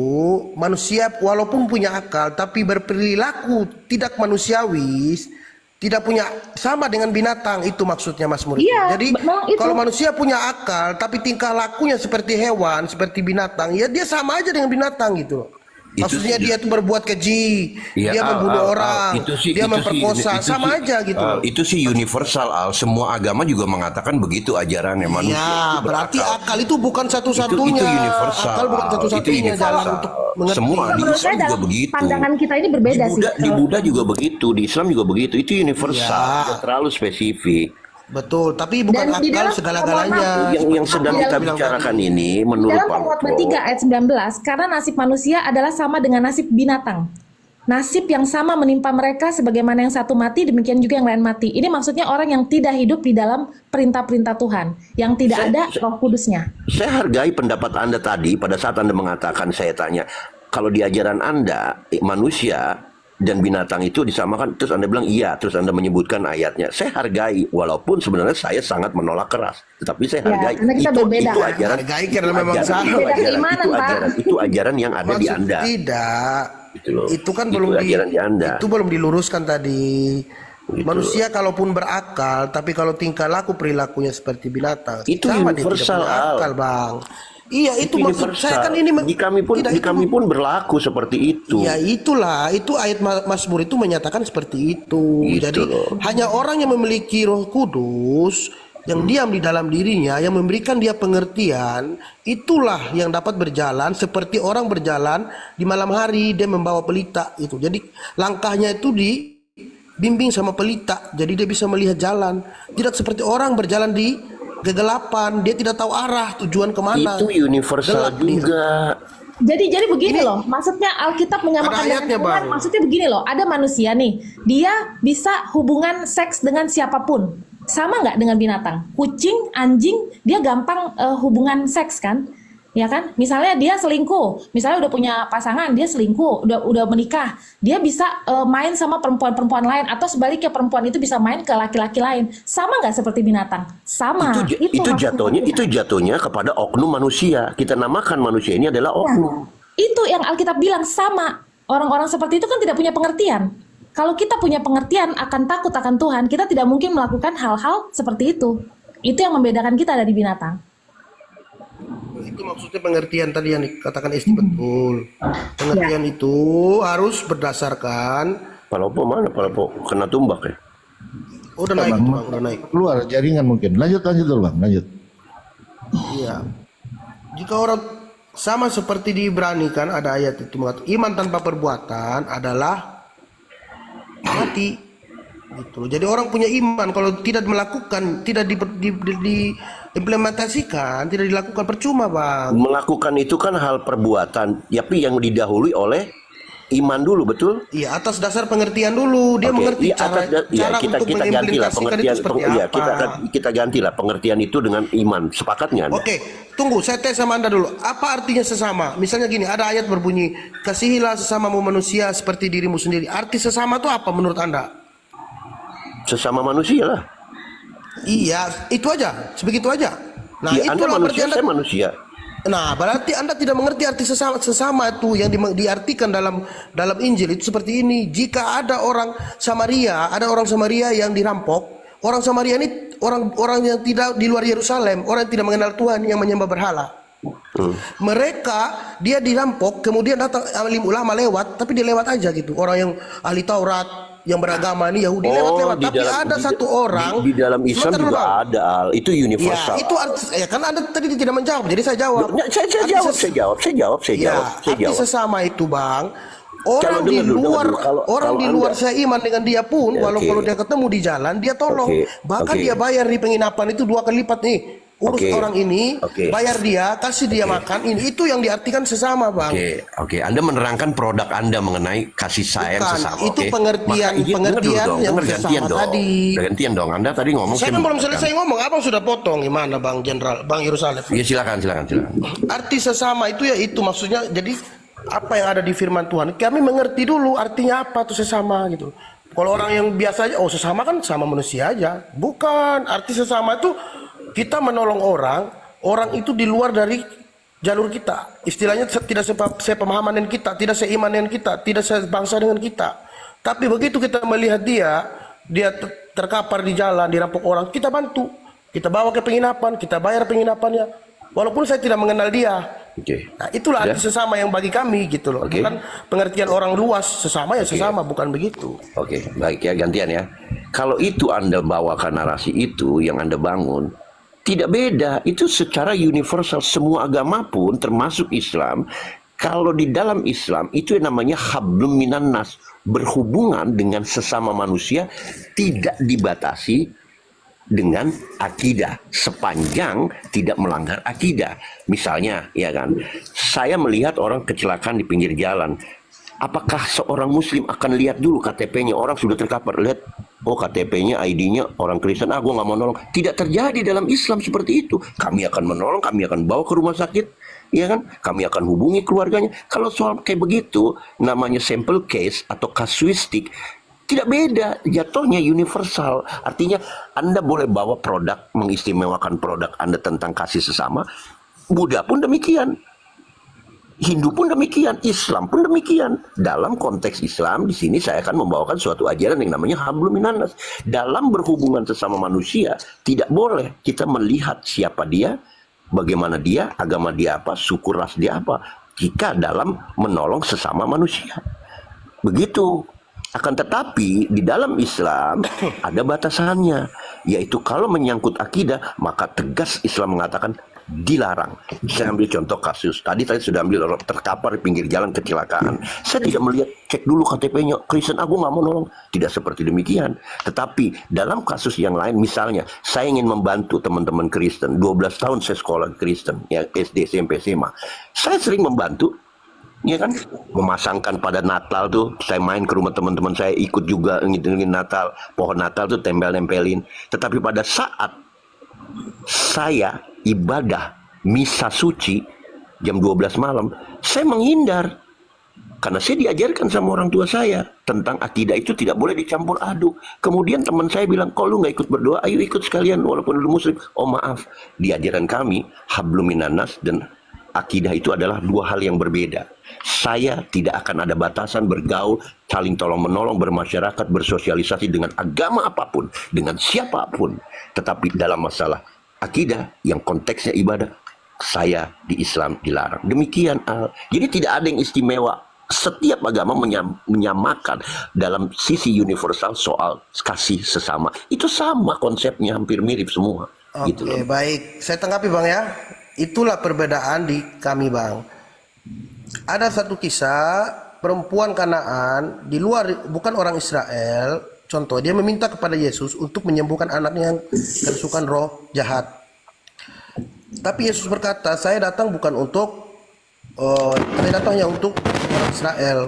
manusia walaupun punya akal tapi berperilaku tidak manusiawi, tidak punya sama dengan binatang, itu maksudnya Mazmur itu. Iya, Jadi itu. kalau manusia punya akal tapi tingkah lakunya seperti hewan, seperti binatang, ya dia sama aja dengan binatang gitu. Maksudnya dia tuh berbuat keji, dia membunuh orang, dia memperkosa, sama aja gitu. Itu sih universal, Al. Semua agama juga mengatakan begitu ajarannya manusia. Ya, berarti akal itu bukan satu-satunya. Itu universal. Akal bukan satu-satunya jalan untuk mengerti. Semua di Menurut Islam saya juga dalam begitu. pandangan kita ini berbeda sih. Di Buddha juga begitu, di Islam juga begitu. Itu universal, tidak terlalu spesifik. Betul, tapi bukan Dan di akal dalam segala-galanya. Yang sedang kita bicarakan ini menurut dalam Pak Pengkhotbah Propo, 3 ayat 19, karena nasib manusia adalah sama dengan nasib binatang. Nasib yang sama menimpa mereka sebagaimana yang satu mati, demikian juga yang lain mati. Ini maksudnya orang yang tidak hidup di dalam perintah-perintah Tuhan, yang tidak ada Roh Kudusnya. saya hargai pendapat Anda tadi pada saat Anda mengatakan, saya tanya, kalau di ajaran Anda manusia dan binatang itu disamakan, terus Anda bilang iya, terus Anda menyebutkan ayatnya. Saya hargai, walaupun sebenarnya saya sangat menolak keras, tetapi saya hargai. Karena kita berbeda. Itu ajaran, Hargai karena memang sama. itu ajaran yang ada di Anda. Tidak. Gitu loh. Itu kan Itu belum ajaran di Anda. itu belum diluruskan tadi. Gitu. Manusia kalaupun berakal, tapi kalau tingkah laku perilakunya seperti binatang, Itu sama dia tidak universal, punya akal, Al. Bang. Iya, itu maksud saya kan ini di kami pun berlaku seperti itu. Ya itulah, itu ayat Mazmur itu menyatakan seperti itu. Gitu Jadi loh. hanya orang yang memiliki Roh Kudus yang diam di dalam dirinya, yang memberikan dia pengertian, itulah yang dapat berjalan seperti orang berjalan di malam hari, dia membawa pelita itu. Jadi langkahnya itu dibimbing sama pelita, jadi dia bisa melihat jalan. Tidak seperti orang berjalan di kegelapan, dia tidak tahu arah tujuan kemana. Itu universal juga. Jadi begini loh, maksudnya Alkitab menyamakan dengan hewan. Maksudnya begini loh, ada manusia nih, dia bisa hubungan seks dengan siapapun. Sama nggak dengan binatang? Kucing, anjing, dia gampang hubungan seks kan? Ya kan? Misalnya dia selingkuh, misalnya udah punya pasangan, dia selingkuh, udah menikah, dia bisa main sama perempuan-perempuan lain, atau sebaliknya perempuan itu bisa main ke laki-laki lain. Sama nggak seperti binatang? Sama. Itu jatuhnya kepada oknum manusia. Kita namakan manusia ini adalah oknum. Itu yang Alkitab bilang sama. Orang-orang seperti itu kan tidak punya pengertian. Kalau kita punya pengertian akan takut akan Tuhan, kita tidak mungkin melakukan hal-hal seperti itu. Itu yang membedakan kita dari binatang. Itu maksudnya pengertian tadi yang dikatakan Esti, betul. Pengertian itu harus berdasarkan. Palopo mana? Palopo kena tumbak ya? Udah naik, Bang, udah naik. Keluar jaringan mungkin. Lanjut dulu Bang, lanjut. Iya. Jika orang sama seperti di Ibrani kan ada ayat itu mengatakan iman tanpa perbuatan adalah mati. Gitu. Jadi orang punya iman kalau tidak melakukan, tidak diimplementasikan, tidak dilakukan, percuma, Bang. Melakukan itu kan hal perbuatan, tapi yang didahului oleh iman dulu, betul? Iya, atas dasar pengertian dulu. Dia mengerti cara untuk mengimplementasikan itu seperti apa. Kita gantilah pengertian itu dengan iman. Sepakat nggak Anda? Oke, tunggu, saya tes sama Anda dulu. Apa artinya sesama? Misalnya gini, ada ayat berbunyi, kasihilah sesamamu manusia seperti dirimu sendiri. Arti sesama itu apa menurut Anda? Sesama manusia lah. Iya, itu aja, sebegitu aja. Nah, ya, itulah manusia, saya manusia. Nah, berarti Anda tidak mengerti arti sesama itu yang diartikan dalam Injil itu seperti ini. Jika ada orang Samaria yang dirampok, orang Samaria ini orang yang tidak di luar Yerusalem, orang yang tidak mengenal Tuhan, yang menyembah berhala. Mereka dia dirampok, kemudian datang alim ulama lewat, tapi dia lewat aja gitu. Orang yang ahli Taurat, yang beragama ini Yahudi lewat-lewat, tapi ada satu orang di dalam Islam juga ada, itu universal. Ya, itu arti, ya kan Anda tadi tidak menjawab, jadi saya jawab. Saya jawab. Arti sesama itu, Bang, orang di luar saya iman dengan dia pun, walau kalau dia ketemu di jalan, dia tolong, bahkan dia bayar di penginapan itu 2 kali lipat nih. Urus orang ini, bayar dia, kasih dia makan, ini itu yang diartikan sesama, Bang. Oke. Anda menerangkan produk Anda mengenai kasih sayang sesama. Itu pengertian yang sesama tadi. Gantian dong. Anda tadi ngomong. Saya kan belum selesai ngomong, Abang sudah potong. Gimana, Bang Jenderal, Bang Yerusalem? Ya silakan. Arti sesama itu ya itu maksudnya. Jadi apa yang ada di firman Tuhan, kami mengerti dulu artinya apa tuh sesama gitu. Kalau orang yang biasa aja, oh sesama kan sama manusia aja. Bukan, arti sesama itu kita menolong orang itu di luar dari jalur kita. Istilahnya tidak sepemahaman dengan kita, tidak seiman dengan kita, tidak sebangsa dengan kita. Tapi begitu kita melihat dia terkapar di jalan, dirampok orang, kita bantu. Kita bawa ke penginapan, kita bayar penginapannya. Walaupun saya tidak mengenal dia. Nah, itulah arti sesama yang bagi kami gitu loh. Bukan pengertian orang luas, sesama ya sesama, bukan begitu. Baik ya, gantian ya. Kalau itu Anda bawakan narasi itu yang Anda bangun, tidak beda, itu secara universal semua agama pun termasuk Islam. Kalau di dalam Islam itu yang namanya hablum minan nas, berhubungan dengan sesama manusia tidak dibatasi dengan akidah sepanjang tidak melanggar akidah. Misalnya, ya kan, saya melihat orang kecelakaan di pinggir jalan. Apakah seorang muslim akan lihat dulu KTP-nya, orang sudah terkapar, lihat, oh KTP-nya, ID-nya orang Kristen, gue nggak mau nolong. Tidak terjadi dalam Islam seperti itu. Kami akan menolong, kami akan bawa ke rumah sakit, ya kan? Kami akan hubungi keluarganya. Kalau soal kayak begitu, namanya sample case atau kasuistik, tidak beda, jatuhnya universal. Artinya Anda boleh bawa produk, mengistimewakan produk Anda tentang kasih sesama. Buddha pun demikian. Hindu pun demikian, Islam pun demikian. Dalam konteks Islam, di sini saya akan membawakan suatu ajaran yang namanya hablum minan nas. Dalam berhubungan sesama manusia, tidak boleh kita melihat siapa dia, bagaimana dia, agama dia apa, suku ras dia apa, jika dalam menolong sesama manusia. Begitu. Akan tetapi di dalam Islam ada batasannya, yaitu kalau menyangkut akidah, maka tegas Islam mengatakan dilarang. Saya ambil contoh kasus tadi sudah ambil orang terkapar di pinggir jalan kecelakaan. Saya tidak melihat cek dulu KTP-nya Kristen, aku nggak mau nolong. Tidak seperti demikian. Tetapi dalam kasus yang lain, misalnya saya ingin membantu teman-teman Kristen. 12 tahun saya sekolah Kristen, ya SD, SMP, SMA. Saya sering membantu, ya kan, memasangkan pada Natal tuh, saya main ke rumah teman-teman saya, ikut juga ngitungin Natal, pohon Natal tuh tempel-nempelin. Tetapi pada saat saya ibadah misa suci, jam 12 malam, saya menghindar. Karena saya diajarkan sama orang tua saya tentang akidah itu tidak boleh dicampur aduk. Kemudian teman saya bilang, kalau lu nggak ikut berdoa, ayo ikut sekalian walaupun lu muslim. Oh maaf, di ajaran kami, hablum minanas dan akidah itu adalah dua hal yang berbeda. Saya tidak akan ada batasan bergaul, saling tolong menolong, bermasyarakat, bersosialisasi dengan agama apapun, dengan siapapun. Tetapi dalam masalah akidah yang konteksnya ibadah, saya di Islam dilarang. Demikian. Jadi tidak ada yang istimewa. Setiap agama menyamakan dalam sisi universal soal kasih sesama. Itu sama konsepnya, hampir mirip semua. Oke, gitu loh. baik. Saya tanggapi Bang ya. Itulah perbedaan di kami Bang. Ada satu kisah perempuan Kanaan di luar, bukan orang Israel. Contoh, dia meminta kepada Yesus untuk menyembuhkan anaknya yang kerasukan roh jahat. Tapi Yesus berkata, saya datang bukan untuk saya datang hanya untuk orang Israel,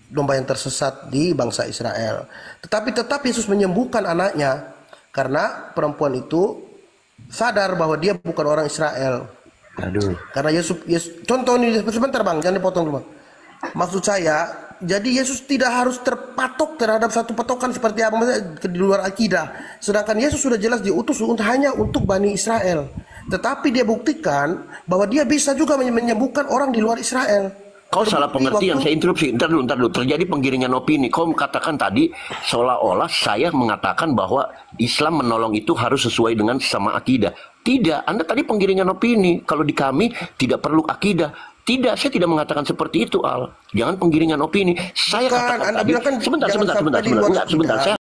domba yang tersesat di bangsa Israel. Tetapi tetap Yesus menyembuhkan anaknya karena perempuan itu sadar bahwa dia bukan orang Israel. Aduh. Karena Yesus contoh ini sebentar Bang, jangan dipotong dulu Bang. Maksud saya, jadi Yesus tidak harus terpatok terhadap satu patokan seperti apa di luar akidah. Sedangkan Yesus sudah jelas diutus hanya untuk Bani Israel. Tetapi dia buktikan bahwa dia bisa juga menyembuhkan orang di luar Israel. Kau salah pengertian, saya interupsi. Ntar dulu. Terjadi penggiringan opini. Kau katakan tadi seolah-olah saya mengatakan bahwa Islam menolong itu harus sesuai dengan sama akidah. Tidak, Anda tadi penggiringan opini. Kalau di kami tidak perlu akidah. Tidak, saya tidak mengatakan seperti itu, Al. Jangan penggiringan opini. Saya katakan Anda tadi, bilang kan sebentar. jangan sampai di luar Sebentar. akidah. Saya